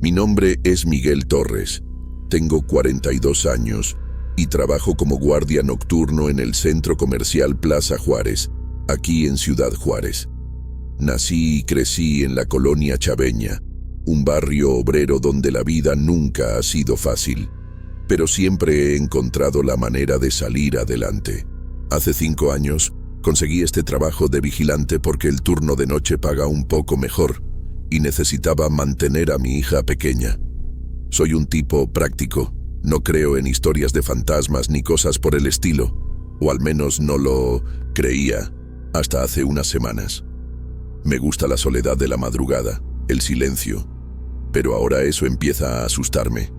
Mi nombre es Miguel Torres, tengo 42 años y trabajo como guardia nocturno en el centro comercial Plaza Juárez, aquí en Ciudad Juárez. Nací y crecí en la colonia Chaveña, un barrio obrero donde la vida nunca ha sido fácil, pero siempre he encontrado la manera de salir adelante. Hace 5 años conseguí este trabajo de vigilante porque el turno de noche paga un poco mejor y necesitaba mantener a mi hija pequeña. Soy un tipo práctico, no creo en historias de fantasmas ni cosas por el estilo, o al menos no lo creía hasta hace unas semanas. Me gusta la soledad de la madrugada, el silencio, pero ahora eso empieza a asustarme.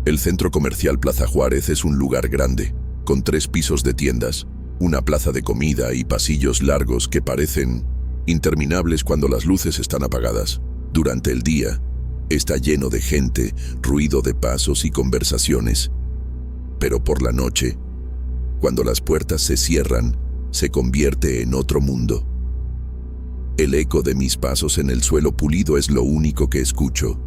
El centro comercial Plaza Juárez es un lugar grande, con 3 pisos de tiendas, una plaza de comida y pasillos largos que parecen interminables cuando las luces están apagadas. Durante el día, está lleno de gente, ruido de pasos y conversaciones. Pero por la noche, cuando las puertas se cierran, se convierte en otro mundo. El eco de mis pasos en el suelo pulido es lo único que escucho,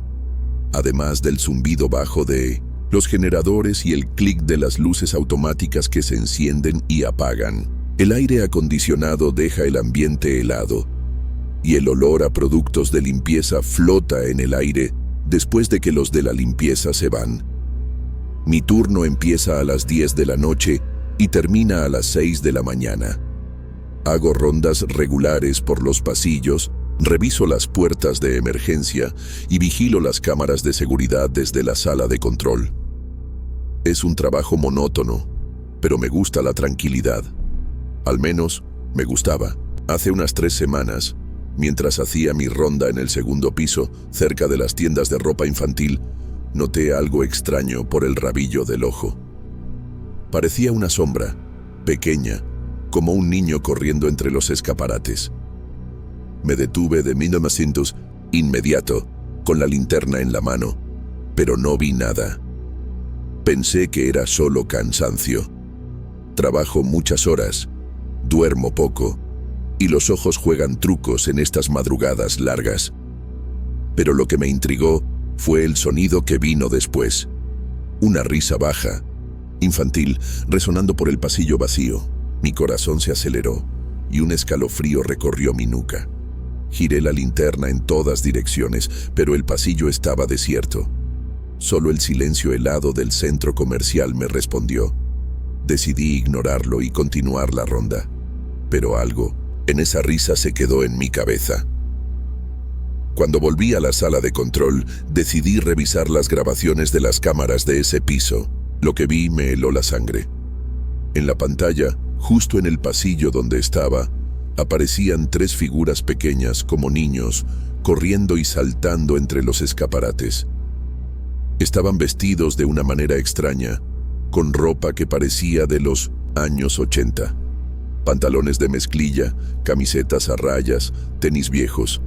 además del zumbido bajo de los generadores y el clic de las luces automáticas que se encienden y apagan. El aire acondicionado deja el ambiente helado y el olor a productos de limpieza flota en el aire después de que los de la limpieza se van. Mi turno empieza a las 10 de la noche y termina a las 6 de la mañana. Hago rondas regulares por los pasillos, reviso las puertas de emergencia y vigilo las cámaras de seguridad desde la sala de control. Es un trabajo monótono, pero me gusta la tranquilidad. Al menos, me gustaba. Hace unas 3 semanas, mientras hacía mi ronda en el segundo piso, cerca de las tiendas de ropa infantil, noté algo extraño por el rabillo del ojo. Parecía una sombra, pequeña, como un niño corriendo entre los escaparates. Me detuve de minutos inmediato, con la linterna en la mano, pero no vi nada. Pensé que era solo cansancio. Trabajo muchas horas, duermo poco, y los ojos juegan trucos en estas madrugadas largas. Pero lo que me intrigó fue el sonido que vino después. Una risa baja, infantil, resonando por el pasillo vacío. Mi corazón se aceleró y un escalofrío recorrió mi nuca. Giré la linterna en todas direcciones, pero el pasillo estaba desierto. Solo el silencio helado del centro comercial me respondió. Decidí ignorarlo y continuar la ronda. Pero algo en esa risa se quedó en mi cabeza. Cuando volví a la sala de control, decidí revisar las grabaciones de las cámaras de ese piso. Lo que vi me heló la sangre. En la pantalla, justo en el pasillo donde estaba, aparecían 3 figuras pequeñas como niños, corriendo y saltando entre los escaparates. Estaban vestidos de una manera extraña, con ropa que parecía de los años 80. Pantalones de mezclilla, camisetas a rayas, tenis viejos.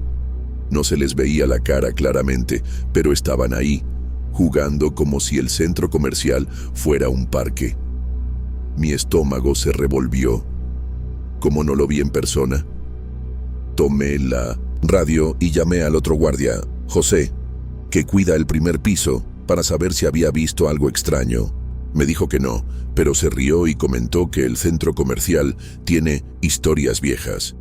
No se les veía la cara claramente, pero estaban ahí, jugando como si el centro comercial fuera un parque. Mi estómago se revolvió. Como no lo vi en persona, tomé la radio y llamé al otro guardia, José, que cuida el primer piso, para saber si había visto algo extraño. Me dijo que no, pero se rió y comentó que el centro comercial tiene historias viejas.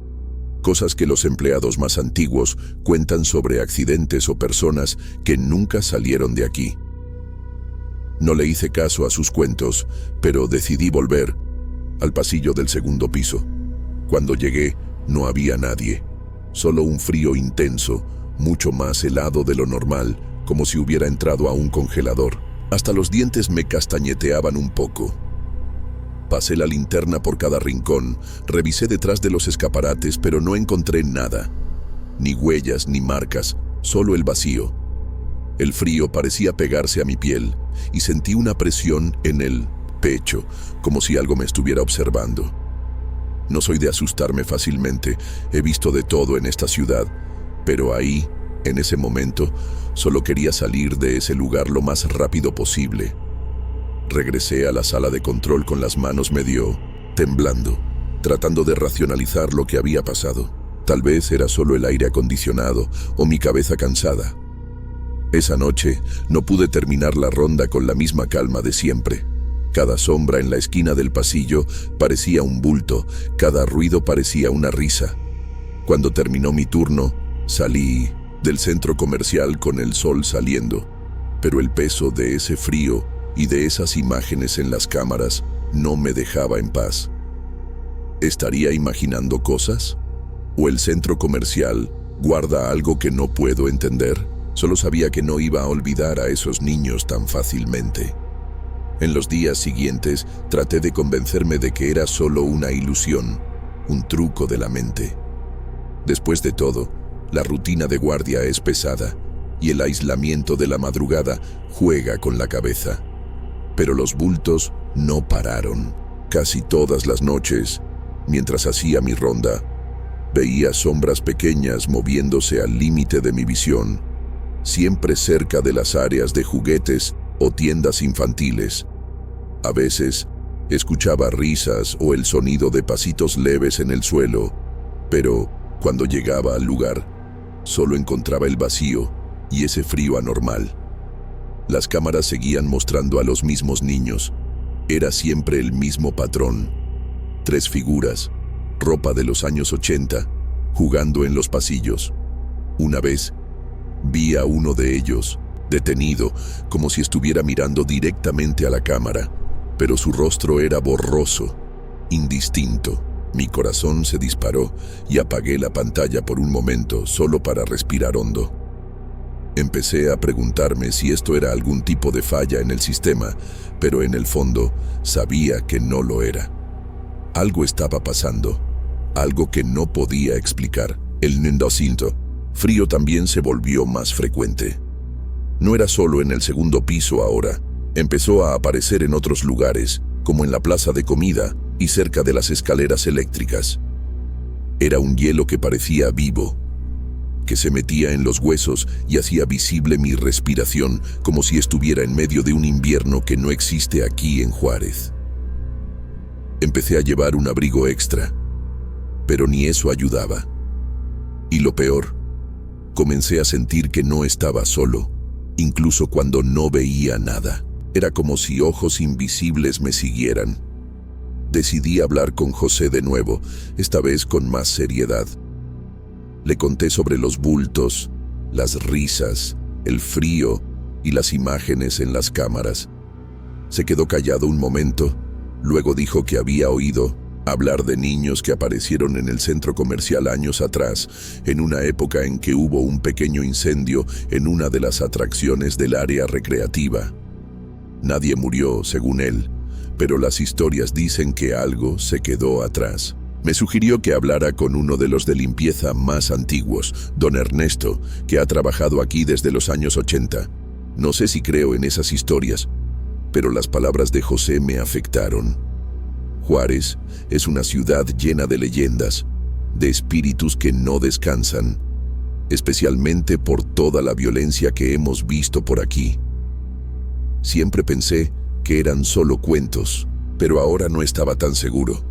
Cosas que los empleados más antiguos cuentan sobre accidentes o personas que nunca salieron de aquí. No le hice caso a sus cuentos, pero decidí volver al pasillo del segundo piso. Cuando llegué, no había nadie. Solo un frío intenso, mucho más helado de lo normal, como si hubiera entrado a un congelador. Hasta los dientes me castañeteaban un poco. Pasé la linterna por cada rincón, revisé detrás de los escaparates, pero no encontré nada. Ni huellas, ni marcas, solo el vacío. El frío parecía pegarse a mi piel, y sentí una presión en el pecho, como si algo me estuviera observando. No soy de asustarme fácilmente, he visto de todo en esta ciudad, pero ahí, en ese momento, solo quería salir de ese lugar lo más rápido posible. Regresé a la sala de control con las manos medio temblando, tratando de racionalizar lo que había pasado. Tal vez era solo el aire acondicionado o mi cabeza cansada. Esa noche no pude terminar la ronda con la misma calma de siempre. Cada sombra en la esquina del pasillo parecía un bulto, cada ruido parecía una risa. Cuando terminó mi turno, salí del centro comercial con el sol saliendo, pero el peso de ese frío y de esas imágenes en las cámaras no me dejaba en paz. ¿Estaría imaginando cosas? ¿O el centro comercial guarda algo que no puedo entender? Solo sabía que no iba a olvidar a esos niños tan fácilmente. En los días siguientes traté de convencerme de que era solo una ilusión, un truco de la mente. Después de todo, la rutina de guardia es pesada y el aislamiento de la madrugada juega con la cabeza. Pero los bultos no pararon. Casi todas las noches, mientras hacía mi ronda, veía sombras pequeñas moviéndose al límite de mi visión, siempre cerca de las áreas de juguetes o tiendas infantiles. A veces escuchaba risas o el sonido de pasitos leves en el suelo, pero cuando llegaba al lugar, solo encontraba el vacío y ese frío anormal. Las cámaras seguían mostrando a los mismos niños. Era siempre el mismo patrón. 3 figuras, ropa de los años 80, jugando en los pasillos. Una vez, vi a uno de ellos, detenido, como si estuviera mirando directamente a la cámara, pero su rostro era borroso, indistinto. Mi corazón se disparó y apagué la pantalla por un momento, solo para respirar hondo. Empecé a preguntarme si esto era algún tipo de falla en el sistema, pero en el fondo sabía que no lo era. Algo estaba pasando, algo que no podía explicar. El nendocinto frío también se volvió más frecuente. No era solo en el segundo piso ahora, empezó a aparecer en otros lugares, como en la plaza de comida y cerca de las escaleras eléctricas. Era un hielo que parecía vivo, que se metía en los huesos y hacía visible mi respiración, como si estuviera en medio de un invierno que no existe aquí en Juárez. Empecé a llevar un abrigo extra, pero ni eso ayudaba. Y lo peor, comencé a sentir que no estaba solo, incluso cuando no veía nada. Era como si ojos invisibles me siguieran. Decidí hablar con José de nuevo, esta vez con más seriedad. Le conté sobre los bultos, las risas, el frío y las imágenes en las cámaras. Se quedó callado un momento, luego dijo que había oído hablar de niños que aparecieron en el centro comercial años atrás, en una época en que hubo un pequeño incendio en una de las atracciones del área recreativa. Nadie murió, según él, pero las historias dicen que algo se quedó atrás. Me sugirió que hablara con uno de los de limpieza más antiguos, don Ernesto, que ha trabajado aquí desde los años 80. No sé si creo en esas historias, pero las palabras de José me afectaron. Juárez es una ciudad llena de leyendas, de espíritus que no descansan, especialmente por toda la violencia que hemos visto por aquí. Siempre pensé que eran solo cuentos, pero ahora no estaba tan seguro.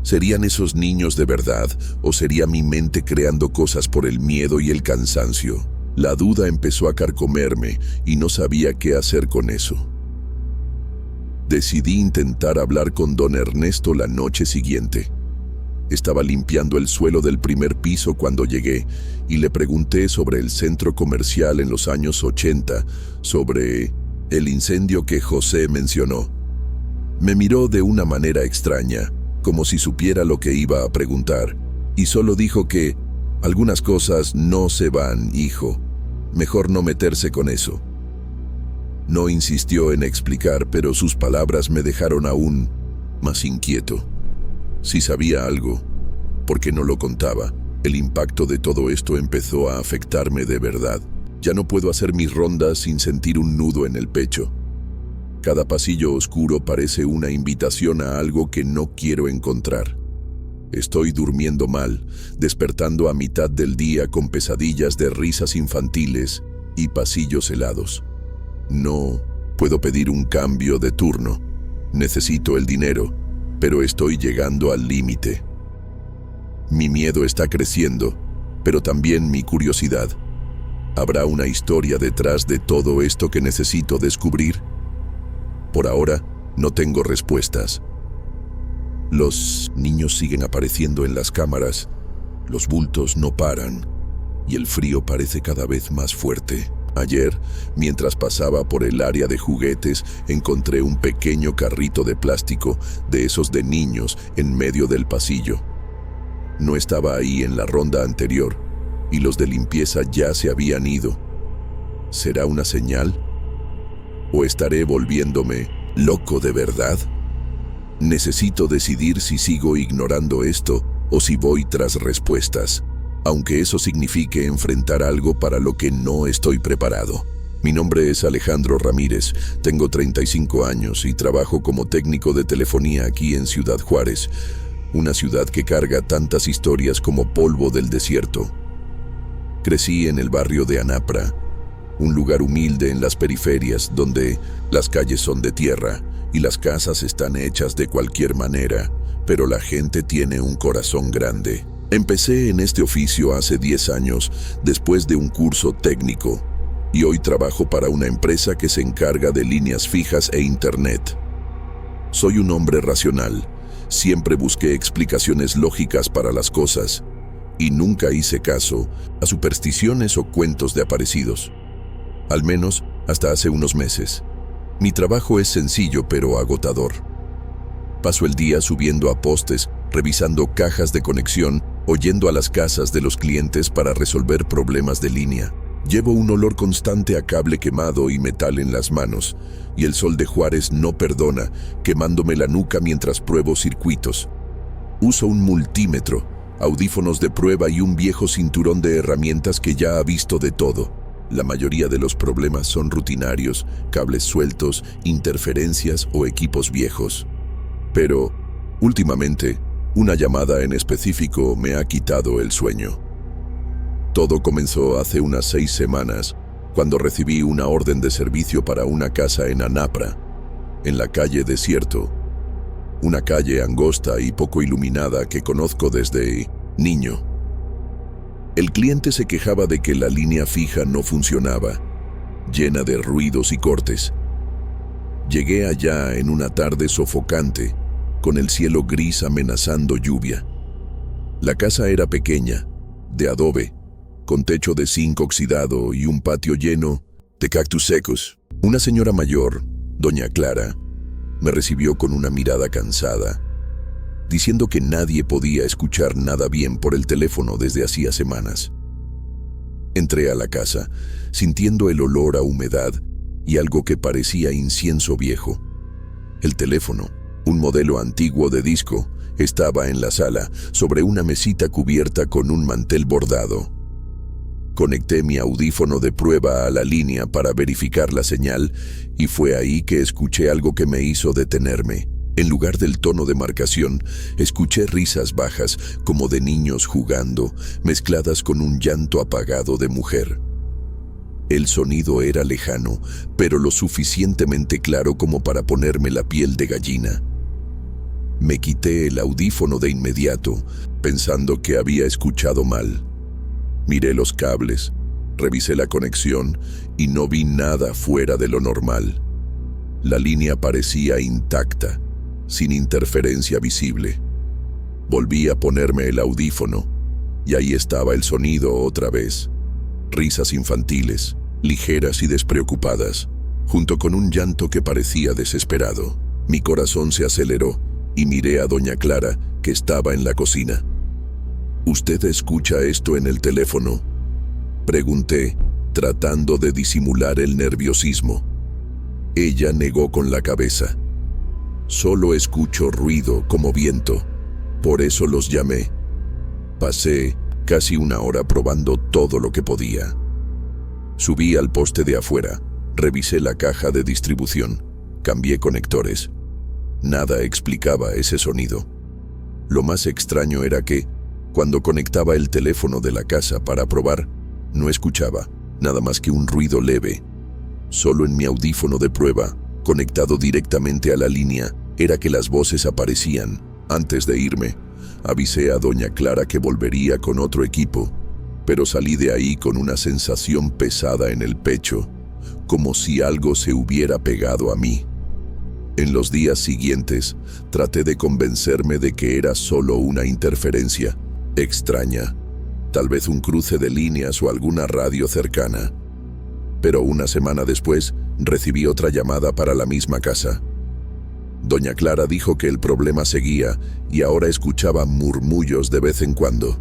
¿Serían esos niños de verdad o sería mi mente creando cosas por el miedo y el cansancio? La duda empezó a carcomerme y no sabía qué hacer con eso. Decidí intentar hablar con don Ernesto la noche siguiente. Estaba limpiando el suelo del primer piso cuando llegué y le pregunté sobre el centro comercial en los años 80, sobre el incendio que José mencionó. Me miró de una manera extraña, como si supiera lo que iba a preguntar, y solo dijo que algunas cosas no se van, hijo. Mejor no meterse con eso. No insistió en explicar, pero sus palabras me dejaron aún más inquieto. Si sabía algo, ¿por qué no lo contaba? El impacto de todo esto empezó a afectarme de verdad. Ya no puedo hacer mis rondas sin sentir un nudo en el pecho. Cada pasillo oscuro parece una invitación a algo que no quiero encontrar. Estoy durmiendo mal, despertando a mitad del día con pesadillas de risas infantiles y pasillos helados. No puedo pedir un cambio de turno. Necesito el dinero, pero estoy llegando al límite. Mi miedo está creciendo, pero también mi curiosidad. ¿Habrá una historia detrás de todo esto que necesito descubrir? Por ahora, no tengo respuestas. Los niños siguen apareciendo en las cámaras, los bultos no paran y el frío parece cada vez más fuerte. Ayer, mientras pasaba por el área de juguetes, encontré un pequeño carrito de plástico, de esos de niños, en medio del pasillo. No estaba ahí en la ronda anterior y los de limpieza ya se habían ido. ¿Será una señal? ¿O estaré volviéndome loco de verdad? Necesito decidir si sigo ignorando esto o si voy tras respuestas, aunque eso signifique enfrentar algo para lo que no estoy preparado. Mi nombre es Alejandro Ramírez, tengo 35 años y trabajo como técnico de telefonía aquí en Ciudad Juárez, una ciudad que carga tantas historias como polvo del desierto. Crecí en el barrio de Anapra, un lugar humilde en las periferias donde las calles son de tierra y las casas están hechas de cualquier manera, pero la gente tiene un corazón grande. Empecé en este oficio hace 10 años, después de un curso técnico, y hoy trabajo para una empresa que se encarga de líneas fijas e internet. Soy un hombre racional, siempre busqué explicaciones lógicas para las cosas, y nunca hice caso a supersticiones o cuentos de aparecidos. Al menos hasta hace unos meses. Mi trabajo es sencillo pero agotador. Paso el día subiendo a postes, revisando cajas de conexión o yendo a las casas de los clientes para resolver problemas de línea. Llevo un olor constante a cable quemado y metal en las manos, y el sol de Juárez no perdona, quemándome la nuca mientras pruebo circuitos. Uso un multímetro, audífonos de prueba y un viejo cinturón de herramientas que ya ha visto de todo. La mayoría de los problemas son rutinarios, cables sueltos, interferencias o equipos viejos. Pero, últimamente, una llamada en específico me ha quitado el sueño. Todo comenzó hace unas 6 semanas, cuando recibí una orden de servicio para una casa en Anapra, en la calle Desierto, una calle angosta y poco iluminada que conozco desde niño. El cliente se quejaba de que la línea fija no funcionaba, llena de ruidos y cortes. Llegué allá en una tarde sofocante, con el cielo gris amenazando lluvia. La casa era pequeña, de adobe, con techo de zinc oxidado y un patio lleno de cactus secos. Una señora mayor, doña Clara, me recibió con una mirada cansada, diciendo que nadie podía escuchar nada bien por el teléfono desde hacía semanas. Entré a la casa, sintiendo el olor a humedad y algo que parecía incienso viejo. El teléfono, un modelo antiguo de disco, estaba en la sala, sobre una mesita cubierta con un mantel bordado. Conecté mi audífono de prueba a la línea para verificar la señal y fue ahí que escuché algo que me hizo detenerme. En lugar del tono de marcación, escuché risas bajas como de niños jugando, mezcladas con un llanto apagado de mujer. El sonido era lejano, pero lo suficientemente claro como para ponerme la piel de gallina. Me quité el audífono de inmediato, pensando que había escuchado mal. Miré los cables, revisé la conexión y no vi nada fuera de lo normal. La línea parecía intacta, sin interferencia visible. Volví a ponerme el audífono y ahí estaba el sonido otra vez. Risas infantiles, ligeras y despreocupadas, junto con un llanto que parecía desesperado. Mi corazón se aceleró y miré a doña Clara, que estaba en la cocina. ¿Usted escucha esto en el teléfono?, pregunté, tratando de disimular el nerviosismo. Ella negó con la cabeza. Solo escucho ruido como viento, por eso los llamé. Pasé casi una hora probando todo lo que podía. Subí al poste de afuera, revisé la caja de distribución, cambié conectores. Nada explicaba ese sonido. Lo más extraño era que, cuando conectaba el teléfono de la casa para probar, no escuchaba nada más que un ruido leve. Solo en mi audífono de prueba, conectado directamente a la línea, era que las voces aparecían. Antes de irme, avisé a doña Clara que volvería con otro equipo, pero salí de ahí con una sensación pesada en el pecho, como si algo se hubiera pegado a mí. En los días siguientes, traté de convencerme de que era solo una interferencia extraña, tal vez un cruce de líneas o alguna radio cercana. Pero una semana después, recibí otra llamada para la misma casa. Doña Clara dijo que el problema seguía y ahora escuchaba murmullos de vez en cuando.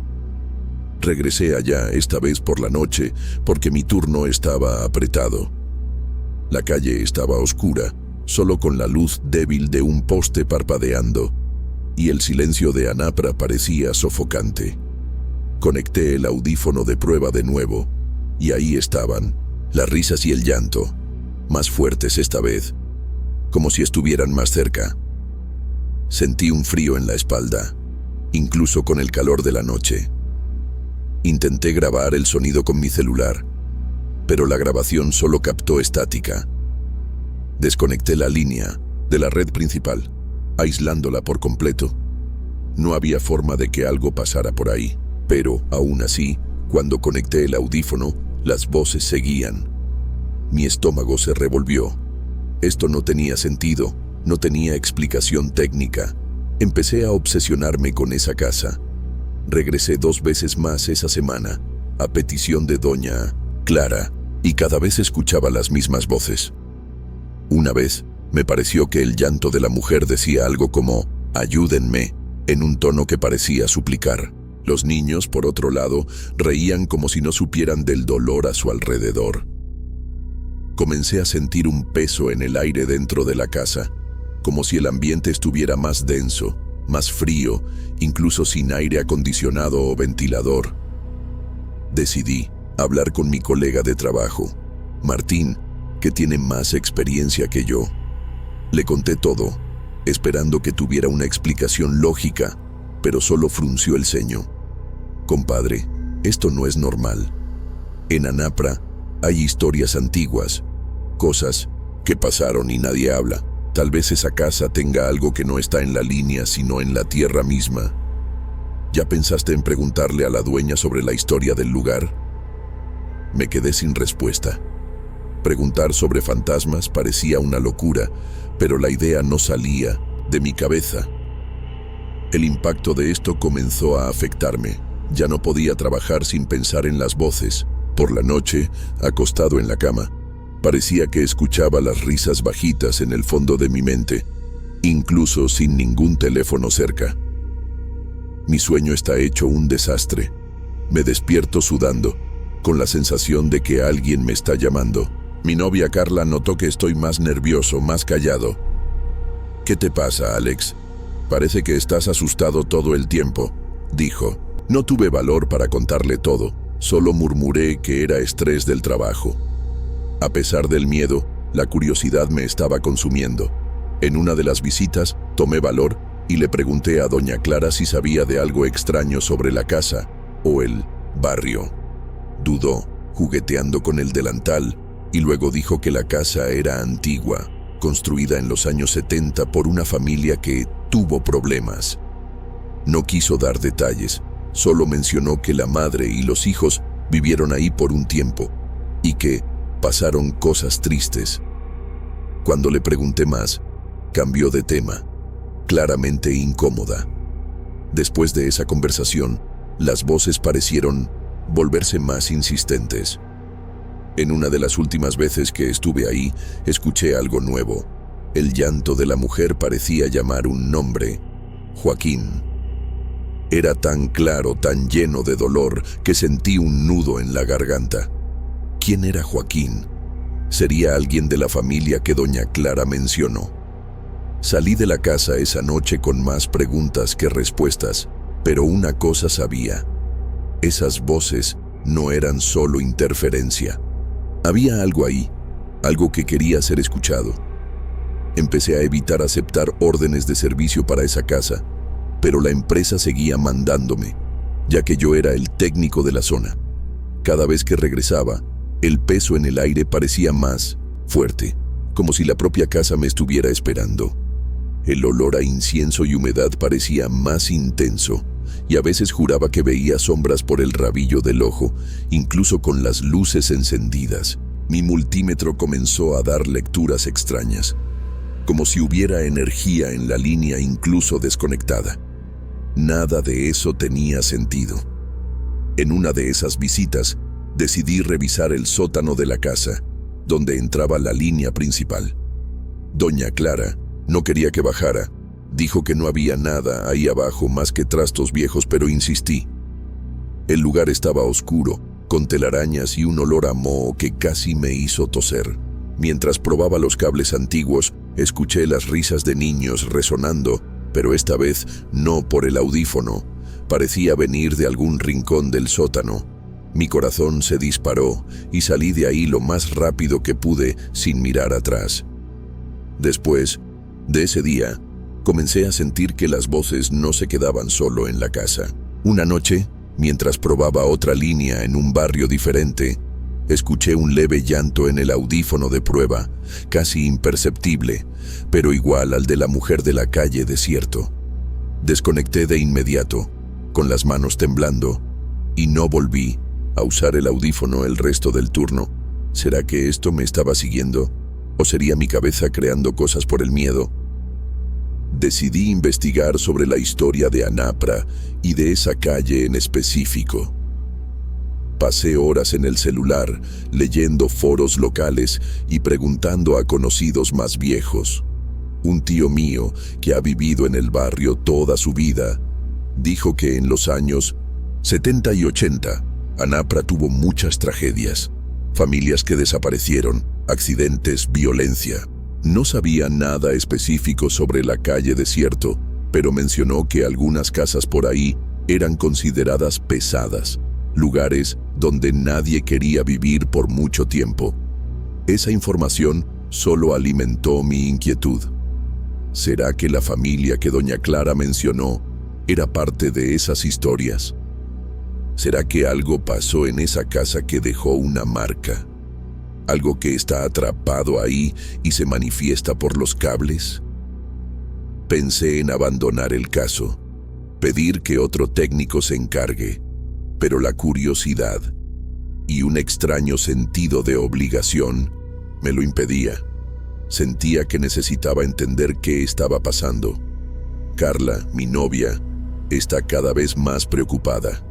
Regresé allá, esta vez por la noche, porque mi turno estaba apretado. La calle estaba oscura, solo con la luz débil de un poste parpadeando, y el silencio de Anapra parecía sofocante. Conecté el audífono de prueba de nuevo, y ahí estaban, las risas y el llanto, más fuertes esta vez, como si estuvieran más cerca. Sentí un frío en la espalda, incluso con el calor de la noche. Intenté grabar el sonido con mi celular, pero la grabación solo captó estática. Desconecté la línea de la red principal, aislándola por completo. No había forma de que algo pasara por ahí, pero, aún así, cuando conecté el audífono, las voces seguían. Mi estómago se revolvió. Esto no tenía sentido, no tenía explicación técnica. Empecé a obsesionarme con esa casa. Regresé 2 veces más esa semana, a petición de doña Clara, y cada vez escuchaba las mismas voces. Una vez, me pareció que el llanto de la mujer decía algo como «ayúdenme», en un tono que parecía suplicar. Los niños, por otro lado, reían como si no supieran del dolor a su alrededor. Comencé a sentir un peso en el aire dentro de la casa, como si el ambiente estuviera más denso, más frío, incluso sin aire acondicionado o ventilador. Decidí hablar con mi colega de trabajo, Martín, que tiene más experiencia que yo. Le conté todo, esperando que tuviera una explicación lógica, pero solo frunció el ceño. «Compadre, esto no es normal. En Anapra hay historias antiguas, cosas que pasaron y nadie habla. Tal vez esa casa tenga algo que no está en la línea, sino en la tierra misma. ¿Ya pensaste en preguntarle a la dueña sobre la historia del lugar?» Me quedé sin respuesta. Preguntar sobre fantasmas parecía una locura, pero la idea no salía de mi cabeza. El impacto de esto comenzó a afectarme. Ya no podía trabajar sin pensar en las voces. Por la noche, acostado en la cama, parecía que escuchaba las risas bajitas en el fondo de mi mente, incluso sin ningún teléfono cerca. Mi sueño está hecho un desastre. Me despierto sudando, con la sensación de que alguien me está llamando. Mi novia Carla notó que estoy más nervioso, más callado. «¿Qué te pasa, Alex? Parece que estás asustado todo el tiempo», dijo. No tuve valor para contarle todo, solo murmuré que era estrés del trabajo. A pesar del miedo, la curiosidad me estaba consumiendo. En una de las visitas, tomé valor y le pregunté a doña Clara si sabía de algo extraño sobre la casa o el barrio. Dudó, jugueteando con el delantal, y luego dijo que la casa era antigua, construida en los años 70 por una familia que tuvo problemas. No quiso dar detalles, solo mencionó que la madre y los hijos vivieron ahí por un tiempo y que pasaron cosas tristes. Cuando le pregunté más, cambió de tema, claramente incómoda. Después de esa conversación, las voces parecieron volverse más insistentes. En una de las últimas veces que estuve ahí, escuché algo nuevo. El llanto de la mujer parecía llamar un nombre: Joaquín. Era tan claro, tan lleno de dolor, que sentí un nudo en la garganta. ¿Quién era Joaquín? ¿Sería alguien de la familia que doña Clara mencionó? Salí de la casa esa noche con más preguntas que respuestas, pero una cosa sabía: esas voces no eran solo interferencia. Había algo ahí, algo que quería ser escuchado. Empecé a evitar aceptar órdenes de servicio para esa casa, pero la empresa seguía mandándome, ya que yo era el técnico de la zona. Cada vez que regresaba, el peso en el aire parecía más fuerte, como si la propia casa me estuviera esperando. El olor a incienso y humedad parecía más intenso, y a veces juraba que veía sombras por el rabillo del ojo, incluso con las luces encendidas. Mi multímetro comenzó a dar lecturas extrañas, como si hubiera energía en la línea incluso desconectada. Nada de eso tenía sentido. En una de esas visitas, decidí revisar el sótano de la casa, donde entraba la línea principal. Doña Clara no quería que bajara. Dijo que no había nada ahí abajo más que trastos viejos, pero insistí. El lugar estaba oscuro, con telarañas y un olor a moho que casi me hizo toser. Mientras probaba los cables antiguos, escuché las risas de niños resonando, pero esta vez no por el audífono. Parecía venir de algún rincón del sótano. Mi corazón se disparó y salí de ahí lo más rápido que pude sin mirar atrás. Después de ese día, comencé a sentir que las voces no se quedaban solo en la casa. Una noche, mientras probaba otra línea en un barrio diferente, escuché un leve llanto en el audífono de prueba, casi imperceptible, pero igual al de la mujer de la calle Desierto. Desconecté de inmediato, con las manos temblando, y no volví a usar el audífono el resto del turno. ¿Será que esto me estaba siguiendo? ¿O sería mi cabeza creando cosas por el miedo? Decidí investigar sobre la historia de Anapra y de esa calle en específico. Pasé horas en el celular, leyendo foros locales y preguntando a conocidos más viejos. Un tío mío, que ha vivido en el barrio toda su vida, dijo que en los años 70 y 80, Anapra tuvo muchas tragedias, familias que desaparecieron, accidentes, violencia. No sabía nada específico sobre la calle Desierto, pero mencionó que algunas casas por ahí eran consideradas pesadas, lugares donde nadie quería vivir por mucho tiempo. Esa información solo alimentó mi inquietud. ¿Será que la familia que doña Clara mencionó era parte de esas historias? ¿Será que algo pasó en esa casa que dejó una marca? ¿Algo que está atrapado ahí y se manifiesta por los cables? Pensé en abandonar el caso, pedir que otro técnico se encargue, pero la curiosidad y un extraño sentido de obligación me lo impedía. Sentía que necesitaba entender qué estaba pasando. Carla, mi novia, está cada vez más preocupada.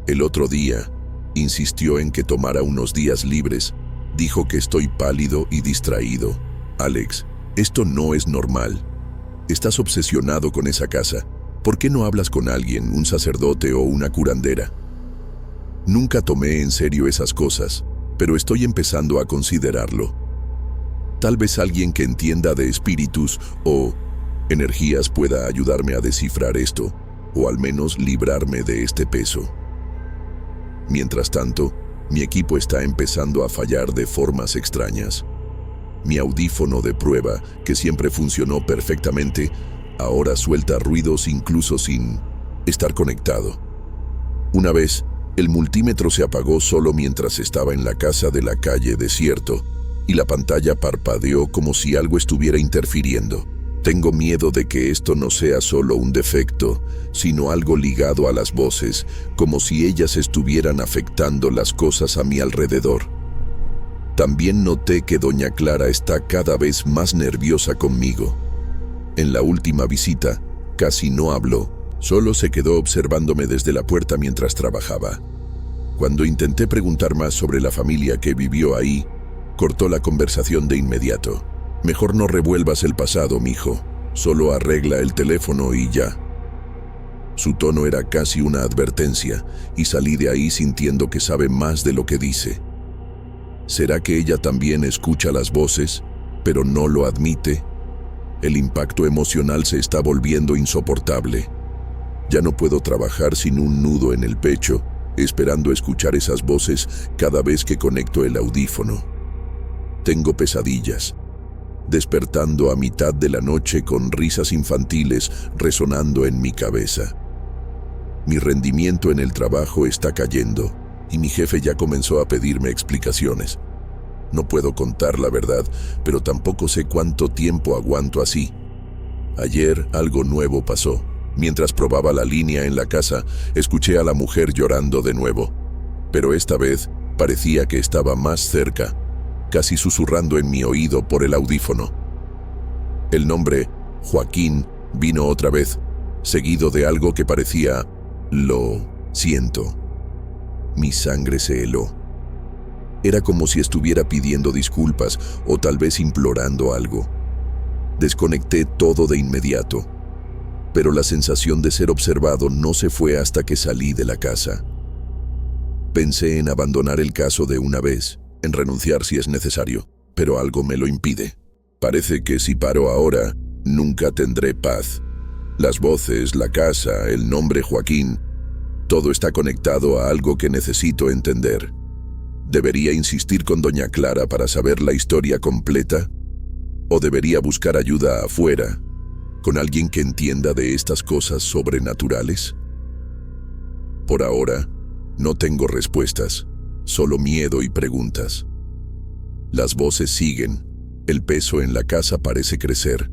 El otro día, insistió en que tomara unos días libres. Dijo que estoy pálido y distraído. Alex, esto no es normal. Estás obsesionado con esa casa. ¿Por qué no hablas con alguien, un sacerdote o una curandera? Nunca tomé en serio esas cosas, pero estoy empezando a considerarlo. Tal vez alguien que entienda de espíritus o energías pueda ayudarme a descifrar esto, o al menos librarme de este peso. Mientras tanto, mi equipo está empezando a fallar de formas extrañas. Mi audífono de prueba, que siempre funcionó perfectamente, ahora suelta ruidos incluso sin estar conectado. Una vez, el multímetro se apagó solo mientras estaba en la casa de la calle Desierto, y la pantalla parpadeó como si algo estuviera interfiriendo. Tengo miedo de que esto no sea solo un defecto, sino algo ligado a las voces, como si ellas estuvieran afectando las cosas a mi alrededor. También noté que doña Clara está cada vez más nerviosa conmigo. En la última visita, casi no habló, solo se quedó observándome desde la puerta mientras trabajaba. Cuando intenté preguntar más sobre la familia que vivió ahí, cortó la conversación de inmediato. Mejor no revuelvas el pasado, mijo. Solo arregla el teléfono y ya. Su tono era casi una advertencia, y salí de ahí sintiendo que sabe más de lo que dice. ¿Será que ella también escucha las voces, pero no lo admite? El impacto emocional se está volviendo insoportable. Ya no puedo trabajar sin un nudo en el pecho, esperando escuchar esas voces cada vez que conecto el audífono. Tengo pesadillas, despertando a mitad de la noche con risas infantiles resonando en mi cabeza. Mi rendimiento en el trabajo está cayendo y mi jefe ya comenzó a pedirme explicaciones. No puedo contar la verdad, pero tampoco sé cuánto tiempo aguanto así. Ayer algo nuevo pasó. Mientras probaba la línea en la casa, escuché a la mujer llorando de nuevo. Pero esta vez parecía que estaba más cerca, casi susurrando en mi oído por el audífono. El nombre, Joaquín, vino otra vez, seguido de algo que parecía, lo siento. Mi sangre se heló. Era como si estuviera pidiendo disculpas o tal vez implorando algo. Desconecté todo de inmediato, pero la sensación de ser observado no se fue hasta que salí de la casa. Pensé en abandonar el caso de una vez, en renunciar si es necesario, pero algo me lo impide. Parece que si paro ahora, nunca tendré paz. Las voces, la casa, el nombre Joaquín, todo está conectado a algo que necesito entender. ¿Debería insistir con doña Clara para saber la historia completa? ¿O debería buscar ayuda afuera, con alguien que entienda de estas cosas sobrenaturales? Por ahora, no tengo respuestas, solo miedo y preguntas. Las voces siguen, el peso en la casa parece crecer,